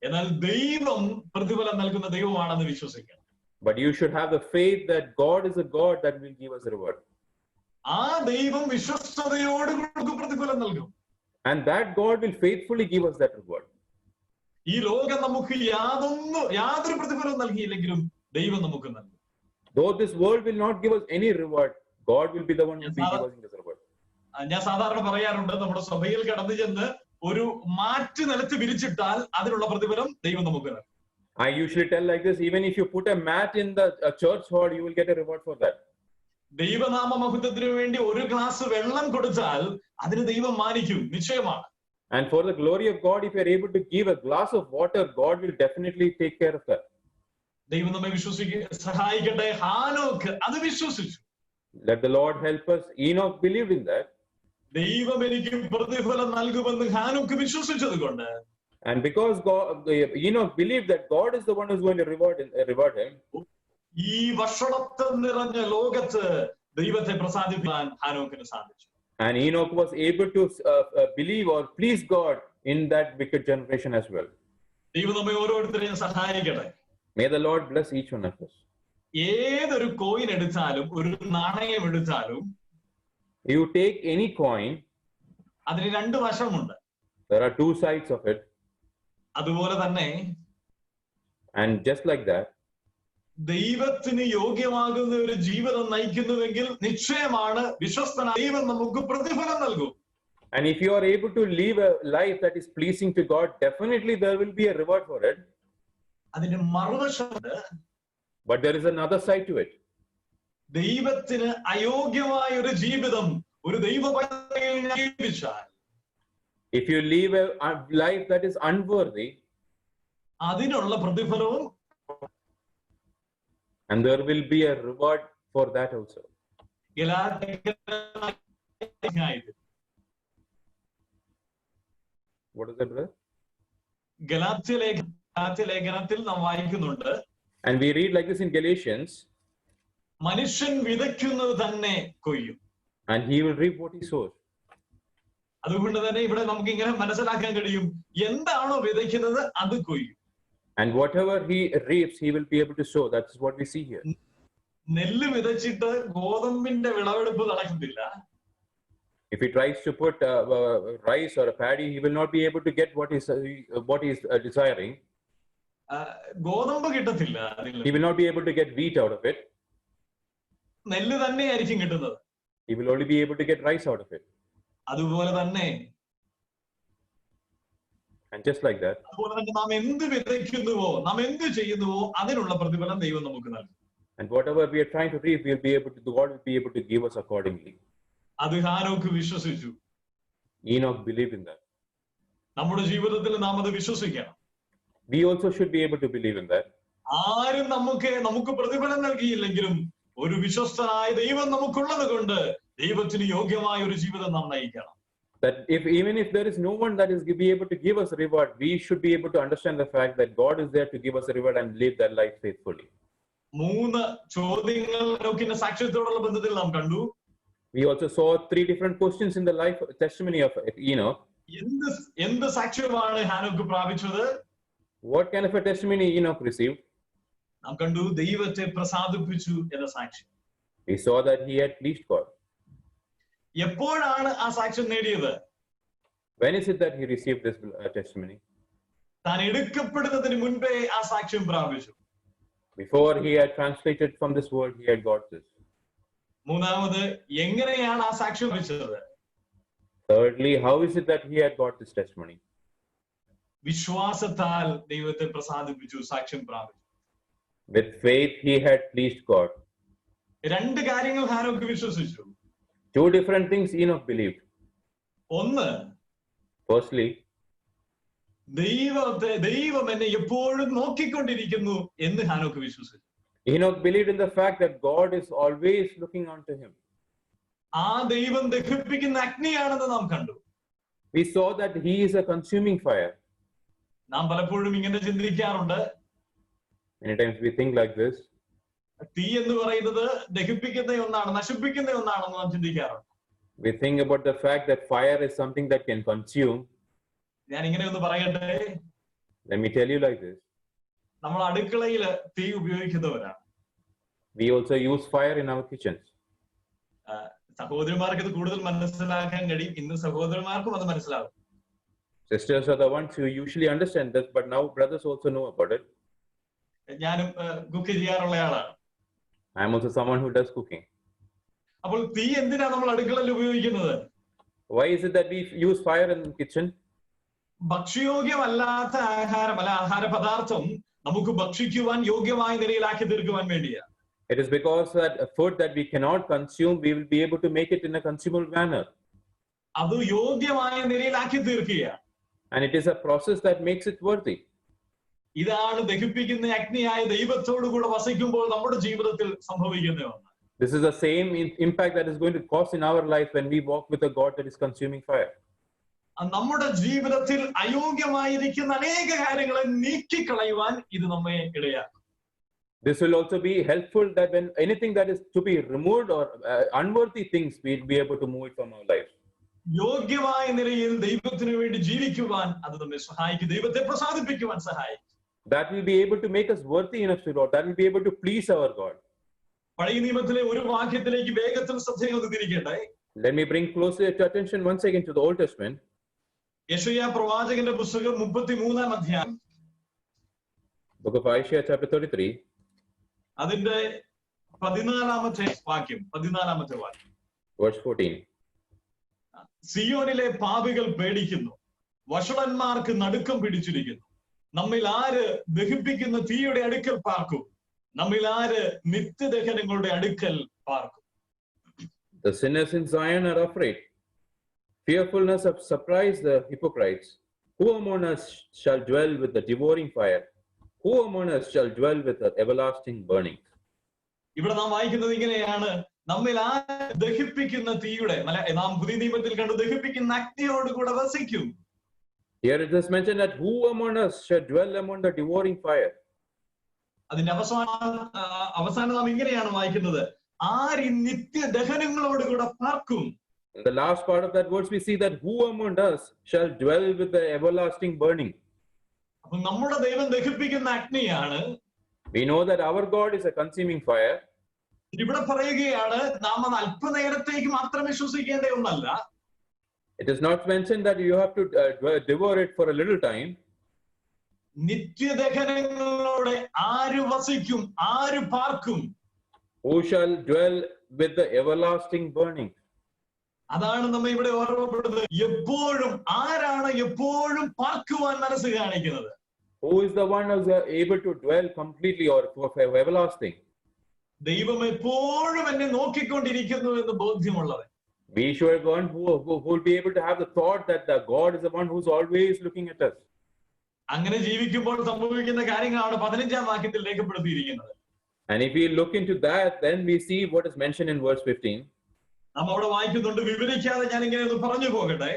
എന്നാൽ ദൈവം പ്രതിഫലം നൽകുന്ന ദൈവമാണെന്ന് വിശ്വസിക്കണം. But you should have the faith that God is a God that will give us a reward. ആ ദൈവം വിശ്വസ്തയോടുകൂടി പ്രതിഫലം നൽകും. And that God will faithfully give us that reward. ഈ ലോകം നമുക്ക് യാതൊരു പ്രതിഫലവും നൽകിയില്ലെങ്കിലും ദൈവം നമുക്ക് നൽകും. Though this world will not give us any reward, God will be the one who will be giving us reward. ഞാൻ സാധാരണ പറയാറുണ്ട്, നമ്മുടെ സഭയിൽ കടന്നു ചെന്ന് ഒരു മാറ്റ് നിലത്ത് വിരിച്ചിട്ടാൽ അതിനുള്ള പ്രതിഫലം ദൈവം നമുക്ക് നൽകും. I usually tell like this, even if you put a mat in the church hall, you will get a reward for that. ദൈവനാമ മഹത്വത്തിന് വേണ്ടി ഒരു ഗ്ലാസ് വെള്ളം കൊടുത്താൽ അതിന് ദൈവം മാനിക്കും, നിശ്ചയമാണ്. And for the glory of God, if you are able to give a glass of water, God will definitely take care of that. ദൈവം നമ്മെ സഹായിക്കട്ടെ. ഹാനോക്ക് അത് വിശ്വസിച്ചു. Let the Lord help us. Enoch believed in that. ദൈവം എനിക്ക് പ്രതിഫലം നൽകുമെന്ന് ഹാനോക്ക് വിശ്വസിച്ചത് കൊണ്ട്, and because Enoch believed that God is the one who's going to reward him, ഈ വഷളത്വം നിറഞ്ഞ ലോകത്ത് ദൈവത്തെ പ്രസാദിപ്പിക്കാൻ ഹാനോക്കിന് സാധിച്ചു. and Enoch was able to believe or please God in that wicked generation as well. ദൈവം നമ്മെ ഓരോരുത്തരെയും സഹായിക്കട്ടെ. May the Lord bless each one of us. ഏതൊരു കോയിൻ എടുത്താലും, ഒരു നാണയം എടുത്താലും, you take any coin, അതിന് രണ്ട് വശമുണ്ട്. there are two sides of it. അതുപോലെ തന്നെ and just like that, ദൈവത്തിന് യോഗ്യമാകുന്ന ഒരു ജീവിതം നയിക്കുന്നുവെങ്കിൽ നിശ്ചയമാണ് വിശ്വസ്തനായ ദൈവം നമുക്ക് പ്രതിഫലം നൽകും. and if you are able to live a life that is pleasing to God, definitely there will be a reward for it. അതിന്റെ മറുവശമുണ്ട്. but there is another side to it. ദൈവത്തിന് അയോഗ്യമായ ഒരു ജീവിതം ഒരു ദൈവപൈതൽ ജീവിച്ചാൽ, if you live a life that is unworthy, അതിനുള്ള പ്രതിഫലവും, and there will be a reward for that also. What is that, brother? ഗലാത്യലേഖനത്തിൽ നാം വായിക്കുന്നുണ്ട്, and we read like this in Galatians, മനുഷ്യൻ വിതയ്ക്കുന്നത് തന്നെ കൊയ്യും, and he will reap what he sows. അതുകൊണ്ട് തന്നെ ഇവിടെ നമുക്ക് ഇങ്ങനെ മനസ്സിലാക്കാൻ കഴിയും, എന്താണോ വിതയ്ക്കുന്നത് അത് കൊയ്യും. and whatever he reaps, he will be able to sow. That's what we see here. നെല്ല് വിതച്ചിട്ട് ഗോതമ്പിന്റെ വിളവെടുപ്പ് നടക്കത്തില്ല. if he tries to put rice or a paddy, he will not be able to get what he is desiring. ഗോതമ്പ് കിട്ടത്തില്ല. he will not be able to get wheat out of it. നെല്ല് തന്നെയായിരിക്കും കിട്ടുന്നത്. he will only be able to get rice out of it. അതുപോലെ തന്നെ and just like that, അതുപോലെ തന്നെ നാം എന്ത് വിതയ്ക്കുന്നുവോ, നാം എന്ത് ചെയ്യുന്നുവോ അതിനുള്ള പ്രതിഫലം ദൈവം നമുക്ക് നൽകും. and whatever we are trying to reap, God will be able to give us accordingly. അത് ഹാനോക്ക് വിശ്വസിച്ചു. Enoch believed in that. നമ്മുടെ ജീവിതത്തിൽ നാം അത് വിശ്വസിക്കണം. we also should be able to believe in that. ആരും നമുക്ക് പ്രതിഫലം നൽകിയില്ലെങ്കിലും ഒരു വിശ്വസ്തനായ ദൈവം നമുക്കുള്ളത് കൊണ്ട് ദൈവത്തിന് യോഗ്യമായ ഒരു ജീവിതം നാം നയിക്കണം. That even if there is no one that is be able to give us reward, we should be able to understand the fact that God is there to give us a reward and live that life faithfully. 3 ചോദ്യങ്ങൾ ഹനോക്കിന്റെ സാക്ഷ്യത്തോടുള്ള ബന്ധത്തിൽ നാം കണ്ടു. We also saw 3 different questions in the life testimony of Enoch. എന്ത് സാക്ഷ്യമാണ് ഹാനോക്ക് പ്രാപിച്ചത്? What kind of a testimony Enoch received? നാം കണ്ടു ദൈവത്തെ പ്രസാദിപ്പിച്ചു എന്ന സാക്ഷ്യം. We saw that he had pleased God. എപ്പോഴാണ് ആ സാക്ഷ്യം നേടിയത്? When is it that he received this testimony? താൻ എടുക്കപ്പെടുന്നതിന് മുൻപേ ആ സാക്ഷ്യം പ്രാപിച്ചു. Before he had translated from this world, he had got this. മൂന്നാമത് എങ്ങനെയാണ് ആ സാക്ഷ്യം ലഭിച്ചത്? Thirdly, how is it that he had got this testimony? വിശ്വാസത്താൽ ദൈവത്തെ പ്രസാദിപ്പിച്ചു, സാക്ഷ്യം പ്രാപിച്ചു. With faith, he had pleased God. 2 കാര്യങ്ങൾ ഹാനോക്ക് വിശ്വസിച്ചു. 2 different things Enoch believed. ഒന്ന്, Firstly, ദൈവം എന്നെ എപ്പോഴും നോക്കിക്കൊണ്ടിരിക്കുന്നു എന്ന് ഹാനോക്ക് വിശ്വസിച്ചു. Enoch believed in the fact that God is always looking onto him. ആ ദൈവം ദഹിപ്പിക്കുന്ന അഗ്നിയാണെന്ന് നാം കണ്ടു. We saw that he is a consuming fire. നാം പലപ്പോഴും ഇങ്ങനെ ചിന്തിക്കാറുണ്ട്. Many times we think like this. തീ എന്ന് പറയുന്നത് ദഹിപ്പിക്കുന്ന ഒന്നാണ്, നശിപ്പിക്കുന്ന ഒന്നാണെന്ന് നാം ചിന്തിക്കാറുണ്ട്. We think about the fact that fire is something that can consume. ഞാൻ ഇങ്ങനെ ഒന്ന് പറയട്ടെ. Let me tell you like this. നമ്മൾ അടുക്കളയിൽ തീ ഉപയോഗിക്കുന്നവരാണ്. We also use fire in our kitchens. സഹോദരിമാർക്ക് ഇത് കൂടുതൽ മനസ്സിലാക്കാൻ കഴിയും. ഇന്ന് സഹോദരന്മാർക്കും അത് മനസ്സിലാകും. Sisters are the ones who usually understand this, but now brothers also know about it. ഞാനും കുക്ക് ചെയ്യാറുള്ള ആളാണ്. I am also someone who does cooking. അപ്പോൾ തീ എന്തിനാണ് നമ്മൾ അടുക്കളയിൽ ഉപയോഗിക്കുന്നത്? Why is it that we use fire in the kitchen? ഭക്ഷ്യയോഗ്യമല്ലാത്ത ആഹാരം അല്ല ആഹാര പദാർത്ഥം നമുക്ക് ഭക്ഷിക്കുവാൻ യോഗ്യമായ നിലയിലാക്കി തീർക്കുവാൻ വേണ്ടിയാണ്. It is because that food that we cannot consume, we will be able to make it in a consumable manner. അത് യോഗ്യമായ നിലയിലാക്കി തീർക്കുകയാണ്. And it is a process that makes it worthy. ഇതാണ് ദഹിപ്പിക്കുന്ന അഗ്നിയായ ദൈവത്തോടു കൂടെ വസിക്കുമ്പോൾ നമ്മുടെ ജീവിതത്തിൽ സംഭവിക്കുന്ന ഒന്ന്. This is the same impact that is going to cause in our life when we walk with a God that is consuming fire. നമ്മുടെ ജീവിതത്തിൽ അയോഗ്യമായിരിക്കുന്ന അനേക കാര്യങ്ങളെ നീക്കിക്കളയുവാൻ ഇത് നമ്മെ ഇടയാക്കും. This will also be helpful that when anything that is to be removed or unworthy things, we'll be able to move it from our life. യോഗ്യമായ നിലയിൽ ദൈവത്തിനു വേണ്ടി ജീവിക്കുവാൻ അത് നമ്മെ സഹായിക്കും. ദൈവത്തെ പ്രസാദിപ്പിക്കുവാൻ സഹായിക്കും. That will be able to make us worthy enough to Lord. That will be able to please our God. പഴയ നിയമത്തിലെ ഒരു വാക്യത്തിലേക്ക് വേഗത്തിൽ ശ്രദ്ധയൊന്ന് തിരിക്കട്ടെ. Let me bring closer to attention once again to the Old Testament. യെശയ്യാ പ്രവാചകന്റെ പുസ്തകം 33-ാം അധ്യായം. Book of Isaiah chapter 33. അതിന്റെ 14-ാമത്തെ വാക്യം. Verse 14. സിയോനിലെ പാപികൾ പേടിക്കുന്നു, വഷളന്മാർക്ക് നടുക്കം പിടിച്ചിരിക്കുന്നു. നമ്മിൽ ആര് ദഹിപ്പിക്കുന്ന തീയുടെ അടുക്കൽ പാർക്കും? നമ്മിൽ ആര് നിത്യദഹനങ്ങളുടെ അടുക്കൽ പാർക്കും? The sinners in Zion are afraid. Fearfulness of surprise the hypocrites. Who among us shall dwell with the devouring fire? Who among us shall dwell with the everlasting burning? ഇവിടെ നാം വായിക്കുന്നത് ഇങ്ങനെയാണ്. നമ്മിൽ ആര് ദഹിപ്പിക്കുന്ന തീയുടെ, നാം പുതിയ നിയമത്തിൽ കണ്ടു, ദഹിപ്പിക്കുന്ന അഗ്നിയോട് കൂടെ വസിക്കും. Here it is mentioned that who among us shall dwell among the devouring fire. അതിന്റെ അവസാനം നാം ഇങ്ങനെയാണ് വായിക്കുന്നത്, ആര് നിത്യദഹനങ്ങളോട് കൂടെ പാർക്കും. In the last part of that verse we see that who among us shall dwell with the everlasting burning. അപ്പൊ നമ്മുടെ ദൈവം ദഹിപ്പിക്കുന്ന അഗ്നിയാണ്. We know that our God is a consuming fire. ഇവിടെ പറയുകയാണ് നാം അത് അല്പനേരത്തേക്ക് മാത്രം വിശ്വസിക്കേണ്ട ഒന്നല്ല. It is not mentioned that you have to devour it for a little time. നിത്യദഹനങ്ങളോടെ ആര് വസിക്കും, ആര് പാർക്കും? Who shall dwell with the everlasting burning? അതാണ് നമ്മെ ഇവിടെ ഓർമ്മപ്പെടുന്നത്. എപ്പോഴും ആരാണ് എപ്പോഴും പാർക്കുവാൻ മനസ്സ് കാണിക്കുന്നത്? Who is the one who is able to dwell completely or for everlasting? ദൈവം എപ്പോഴും എന്നെ നോക്കിക്കൊണ്ടിരിക്കുന്നു എന്ന് ബോധ്യമുള്ളവൻ. We should one who will be able to have the thought that the God is the one who's always looking at us. അങ്ങനെ ജീവിക്കുമ്പോൾ സംഭവിക്കുന്ന കാര്യങ്ങളാണ് 15-ാം വാക്യത്തിൽ രേഖപ്പെടുത്തിയിരിക്കുന്നത്. And if we look into that, then we see what is mentioned in verse 15. നാം അവിടെ വായിക്കുന്നുണ്ട്. വിവരിക്കാതെ ഞാൻ ഇങ്ങനെ ഒന്ന് പറഞ്ഞു പോകട്ടെ.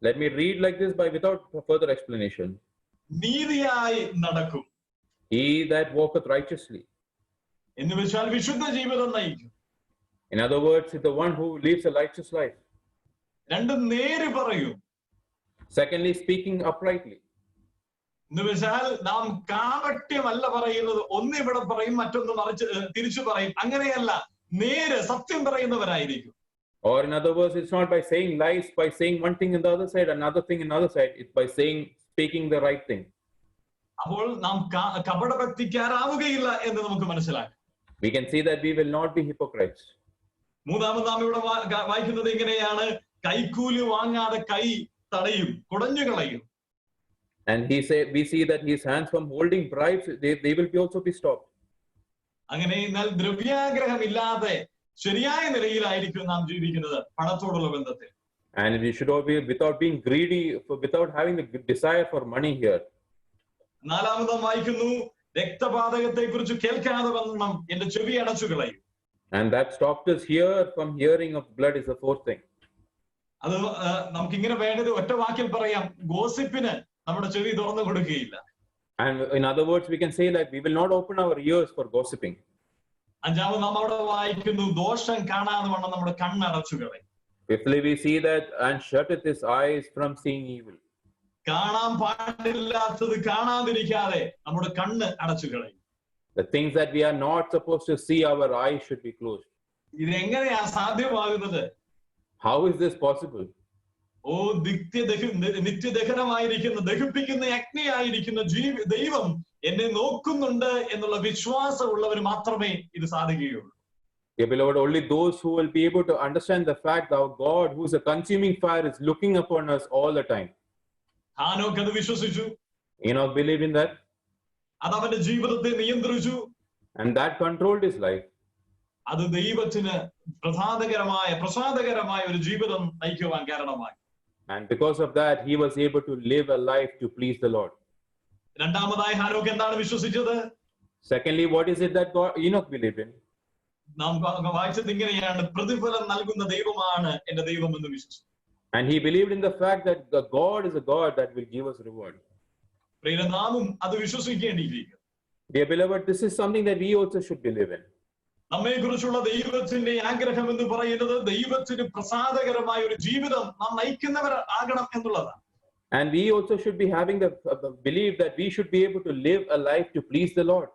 Let me read like this without further explanation. നീതിയായി നടക്കും. He that walketh righteously. എന്ന് വെച്ചാൽ വിശുദ്ധ ജീവിതം നയിക്കും. In other words, is the one who lives a righteous life. രണ്ട് നേര് പറയും. Secondly, speaking uprightly. എന്ന് വെച്ചാൽ നാം കാപട്യമല്ല പറയുന്നത്. ഒന്ന് ഇവിടെ പറയും, മറ്റൊന്ന് മറിച്ച് തിരിച്ചു പറയും. അങ്ങനെയല്ല, നേര് സത്യം പറയുന്നവരായിരിക്കും. Or in other words, it's not by saying lies, by saying one thing in the other side, another thing in the other side. It's by speaking the right thing. അപ്പോൾ നാം കപടഭക്തിക്കാരാവുകയില്ല എന്ന് നമുക്ക് മനസ്സിലാക്കാം. We can see that we will not be hypocrites. മൂന്നാമത് നാം ഇവിടെ വായിക്കുന്നത് ഇങ്ങനെയാണ്: കൈക്കൂലി വാങ്ങാതെ കൈ തടയും, കുടഞ്ഞു കളയും. And we see that his hands from holding bribes, they will also be stopped. അങ്ങനെ എന്നാൽ ദ്രവ്യാഗ്രഹമില്ലാതെ ശരിയായ നിലയിലായിരിക്കും നാം ജീവിക്കുന്നത് പണത്തോടുള്ള ബന്ധത്തിൽ. And we should all be without being greedy, without having the desire for money here. നാലാമത് വായിക്കുന്നു: രക്തപാതകത്തെ കുറിച്ച് കേൾക്കാതെ വണ്ണം എന്റെ ചെവി അടച്ചു കളയും. And that stopped us here from hearing of blood is the fourth thing. അത് നമുക്ക് ഇങ്ങനെ വേണ്ടത് ഒറ്റ വാക്കിൽ പറയാം: ഗോസിപ്പിന് നമ്മുടെ ചെവി തുറന്നു കൊടുക്കുകയില്ല. And in other words, we can say that we will not open our ears for gossiping. അഞ്ചാമത് നാം അവിടെ വായിക്കുന്നു: ദോഷം കാണാതെ വണ്ണം നമ്മുടെ കണ്ണടച്ചു കളയും. Fifthly, we see that and shutteth his eyes from seeing evil. കാണാൻ പാടില്ലാത്തത് കാണാതിരിക്കാതെ നമ്മുടെ കണ്ണ് അടച്ചു കളയും. The things that we are not supposed to see, our eyes should be closed. ഇതെങ്ങനെയാ സാധ്യമാകുന്നത്? How is this possible? ഓ നിത്യദഹനമായിരിക്കുന്ന, ദഹിപ്പിക്കുന്ന അഗ്നിയായിരിക്കുന്ന ദൈവം എന്നെ നോക്കുന്നുണ്ട് എന്നുള്ള വിശ്വാസമുള്ളവർ മാത്രമേ ഇത് സാധിക്കുകയുള്ളൂ. Dear beloved, only those who will be able to understand the fact that our God, who is a consuming fire, is looking upon us all the time. ഹാനോക്ക് അത് വിശ്വസിച്ചു. Enoch believed in that. അത് അവന്റെ ജീവിതത്തെ നിയന്ത്രിച്ചു. And that controlled his life. അത് ദൈവത്തിന് പ്രസാദകരമായ ഒരു ജീവിതം നയിക്കുവാൻ കാരണമായി. And because of that, he was able to live a life to please the Lord. രണ്ടാമതായി ഹാനോക്ക് എന്താണ് വിശ്വസിച്ചത്? Secondly, what is it that Enoch believed in? നാം വായിച്ചത് ഇങ്ങനെയാണ്: പ്രതിഫലം നൽകുന്ന ദൈവമാണ് എന്റെ ദൈവം എന്ന് വിശ്വസിച്ചു. And he believed in the fact that God is a God that will give us reward. നാമും അത് വിശ്വസിക്കേണ്ടിയിരിക്കും. Dear beloved, this is something that we also should believe in. നമ്മെ കുറിച്ചുള്ള ദൈവത്തിന്റെ ആഗ്രഹം എന്ന് പറയുന്നത് ദൈവത്തിന് പ്രസാദകരമായ ഒരു ജീവിതം നാം നയിക്കുന്നവർ ആകണം എന്നുള്ളതാണ്. And we also should be having the belief that we should be able to live a life to please the Lord.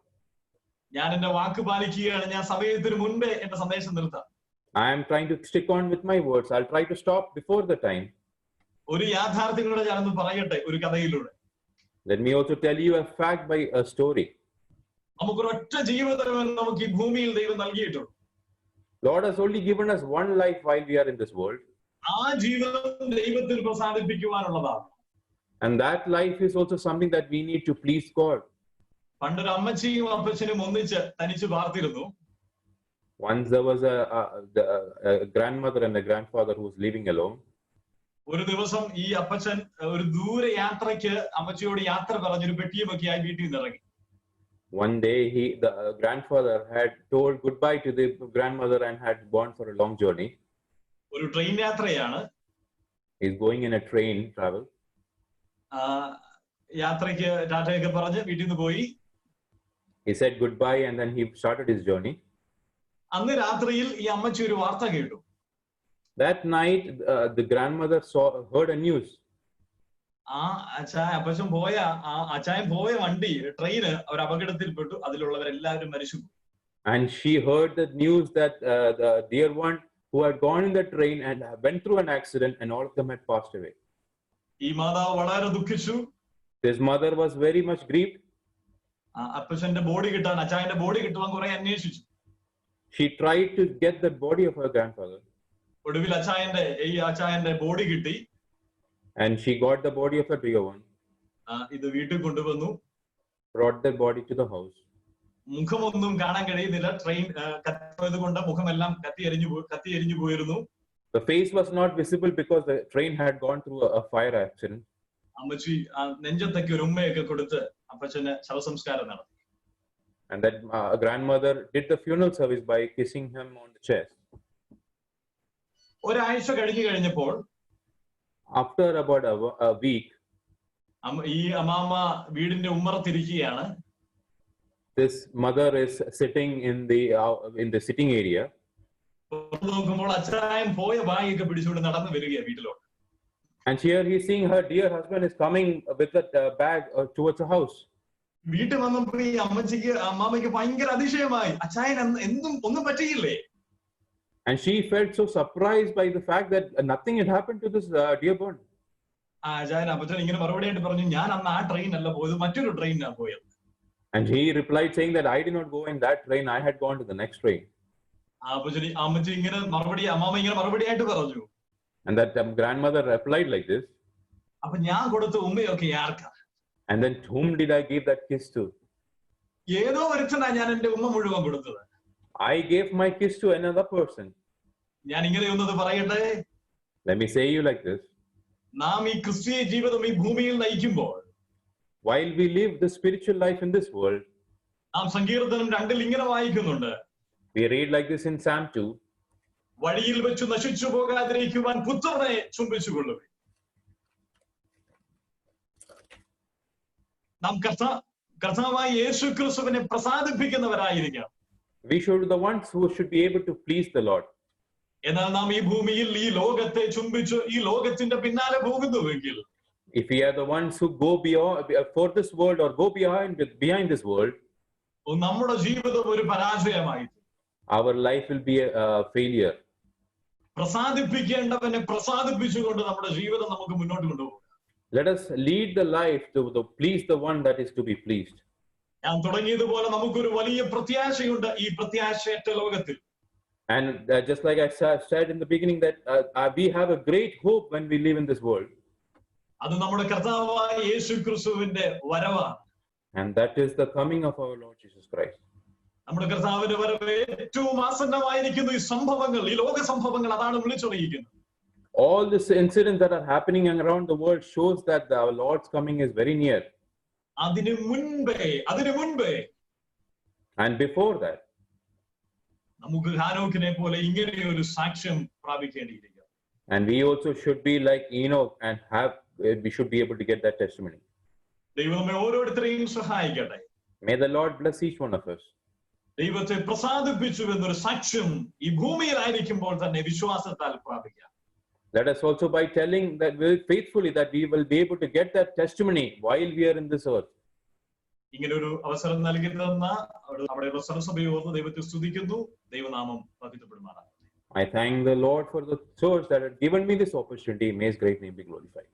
ഞാൻ എന്റെ വാക്ക് പാലിക്കുകയാണ്. ഞാൻ സമയത്തിന് മുൻപേ എന്റെ സന്ദേശം നിർത്താം. I am trying to stick on with my words. I'll try to stop before the time. ഒരു യാഥാർത്ഥ്യങ്ങളോട് ഞാനൊന്ന് പറയട്ടെ, ഒരു കഥയിലൂടെ. Let me also tell you a fact by a story. നമുക്കൊരൊറ്റ ജീവിതം നമുക്ക് ഈ ഭൂമിയിൽ ദൈവം നൽകിയിട്ടുള്ളൂ. Lord has only given us one life while we are in this world. ആ ജീവിതം ദൈവത്തിൽ പ്രസാദിപ്പിക്കുവാനുള്ളതാണ്. And that life is also something that we need to please God. പണ്ടൊരു അമ്മച്ചിയും അപ്പച്ചനും ഒന്നിച്ച് തനിച്ച് പാർത്തിരുന്നു. Once there was a grandmother and a grandfather who was living alone. ഒരു ദിവസം ഈ അപ്പച്ചൻ ഒരു ദൂര യാത്രയ്ക്ക് അമ്മച്ചിയോട് യാത്ര പറഞ്ഞൊരു പെട്ടിയുമൊക്കെയായി വീട്ടിൽ നിന്ന് ഇറങ്ങി. One day the grandfather had told goodbye to the grandmother and had gone for a long journey. ഒരു ട്രെയിൻ യാത്രയാണ്. He's going in a train travel. യാത്രയ്ക്ക് ടാറ്റയൊക്കെ പറഞ്ഞ് വീട്ടിൽ നിന്ന് പോയി. He said goodbye and then he started his journey. അന്ന് രാത്രിയിൽ ഈ അമ്മച്ചി ഒരു വാർത്ത കേട്ടു. That night the grandmother heard a news. അപ്പച്ചൻ പോയ വണ്ടി ട്രെയിന് ഒരു അപകടത്തിൽപ്പെട്ടു, അതിലുള്ളവരെല്ലാവരും മരിച്ചു. And she heard the news that the dear one who had gone in the train and went through an accident and all of them had passed away. ഈ മാതാവ് വളരെ ദുഃഖിച്ചു. His mother was very much grieved. അപ്പച്ചന്റെ body കിട്ടാൻ, അച്ചായന്റെ body കിട്ടുവാൻ കുറെ അന്വേഷിച്ചു. She tried to get the body of her grandfather. ഒടുവിൽ അച്ചായന്റെ body കിട്ടി. And she got the body of the dear one. ഇത് വീട്ടിൽ കൊണ്ടുവന്നു. Brought the body to the house. മുഖമൊന്നും കാണാൻ കഴിയുന്നില്ല. ട്രെയിൻ കത്തിയത് കൊണ്ട് മുഖമെല്ലാം കത്തി എരിഞ്ഞു പോയിരുന്നു. The face was not visible because the train had gone through a fire accident. അമ്മച്ചി നെഞ്ചത്തൊക്കെ ഒരു ഉമ്മയൊക്കെ കൊടുത്ത് അപ്പച്ചന് ശവസംസ്കാരം നടത്തി. And that grandmother did the funeral service by kissing him on the chest. ഒരാഴ്ച കഴിഞ്ഞപ്പോൾ After about a week, ഈ അമ്മാമ്മ വീടിന്റെ ഉമ്മറത്തിരിക്കുകയാണ്. this mother is sitting in the sitting area. നോക്കുമ്പോൾ അച്ചായൻ പോയ ബാഗൊക്കെ പിടിച്ചുകൊണ്ട് നടന്നു വരികയാണ് വീട്ടിലോട്ട്. And here he's seeing her dear husband is coming with that bag towards the house. വീട്ടിൽ വന്നപ്പോൾ ഈ അമ്മാമ്മയ്ക്ക് ഭയങ്കര അതിശയമായി. അച്ചായൻ ഒന്നും പറ്റിയില്ലേ? And she felt so surprised by the fact that nothing had happened to this Dearborn. അച്ചായൻ അപ്പച്ചൻ ഇങ്ങനെ മറുപടിയായിട്ട് പറഞ്ഞു, ഞാൻ അന്ന് ആ ട്രെയിൻ അല്ല പോയത്, മറ്റൊരു ട്രെയിനാണ് പോയത്. And he replied saying that I did not go in that train, I had gone to the next train. അമ്മച്ചി ഇങ്ങനെ അമ്മാമ്മ ഇങ്ങനെ മറുപടിയായിട്ട് പറഞ്ഞു. And that grandmother replied like this. അപ്പൊ ഞാൻ കൊടുത്ത ഉമ്മയൊക്കെ ആർക്കാ? And then whom did I give that kiss to? ഏതോ ഒരുത്തനാ ഞാൻ എന്റെ ഉമ്മ മുഴുവൻ കൊടുത്തത്. I gave my kiss to another person. ഞാൻ ഇങ്ങനെ ഒന്നത് പറയട്ടെ. Let me say you like this. നാം ഈ ക്രിസ്തീയ ജീവിതം ഈ ഭൂമിയിൽ നയിക്കുമ്പോൾ, while we live the spiritual life in this world, നാം സങ്കീർത്തനം 2 ഇങ്ങനെ വായിക്കുന്നുണ്ട്. We read like this in Psalm 2. വഴിയിൽ വെച്ച് നശിച്ചു പോകാതിരിക്കുവാൻ പുത്രനെ ചുംബിച്ചുകൊള്ളുക. നാം കർത്താവായ യേശു ക്രിസ്തുവിനെ പ്രസാദിപ്പിക്കുന്നവരായിരിക്കാം. We should be the ones who should be able to please the Lord. എന്നാൽ നാം ഈ ഭൂമിയിൽ ഈ ലോകത്തെ ചുംബിച്ച് ഈ ലോകത്തിന്റെ പിന്നാലെ പോകുന്നുവെങ്കിൽ, if we are the ones who go beyond for this world or go behind this world, നമ്മുടെ ജീവിതം ഒരു പരാജയമായി. our life will be a failure. പ്രസാദിപ്പിക്കേണ്ടവനെ പ്രസാദിപ്പിച്ചുകൊണ്ട് നമ്മുടെ ജീവിതം നമുക്ക് മുന്നോട്ട് കൊണ്ടുപോകും. Let us lead the life to please the one that is to be pleased. ഞാൻ തുടങ്ങിയതുപോലെ നമുക്കൊരു വലിയ പ്രത്യാശയുണ്ട് ഈ പ്രത്യാശയറ്റ ലോകത്തിൽ. And just like I said in the beginning that we have a great hope when we live in this world. അത് നമ്മുടെ കർത്താവായ യേശു ക്രിസ്തുവിന്റെ വരവാണ്. And that is the coming of our Lord Jesus Christ. നമ്മുടെ കർത്താവിന്റെ വരവ് ഏറ്റവും ആസന്നമായിരിക്കുന്നു. ഈ സംഭവങ്ങൾ, ഈ ലോക സംഭവങ്ങൾ അതാണ് വിളിച്ചറിയിക്കുന്നത്. All these incidents that are happening around the world shows that our Lord's coming is very near. അതിനു മുൻപേ And before that, നമുക്ക് ഹാനോക്കിനെ പോലെ ഇങ്ങനെ ഒരു സാക്ഷ്യം പ്രാപിക്കേണ്ടിയിരിക്കുന്നു. and we also should be like Enoch and we should be able to get that testimony. ദൈവം നമ്മെ ഓരോരുത്തരെയും സഹായിക്കട്ടെ. May the Lord bless each one of us. ദൈവത്തെ പ്രസാദിപ്പിച്ചു എന്നൊരു സാക്ഷ്യം ഈ ഭൂമിയിലായിരിക്കുമ്പോൾ തന്നെ വിശ്വാസത്താൽ പ്രാപിക്കാം. Let us also by telling that very faithfully that we will be able to get that testimony while we are in this earth. ഇങ്ങനെ ഒരു അവസരം നൽകുന്ന അവിടെയുള്ള സർവ്വസഭയോട് ദൈവത്തെ സ്തുതിക്കുന്നു. ദൈവനാമം മഹത്വപ്പെടുമാറാകട്ടെ. I thank the Lord for the church that had given me this opportunity. May His great name be glorified.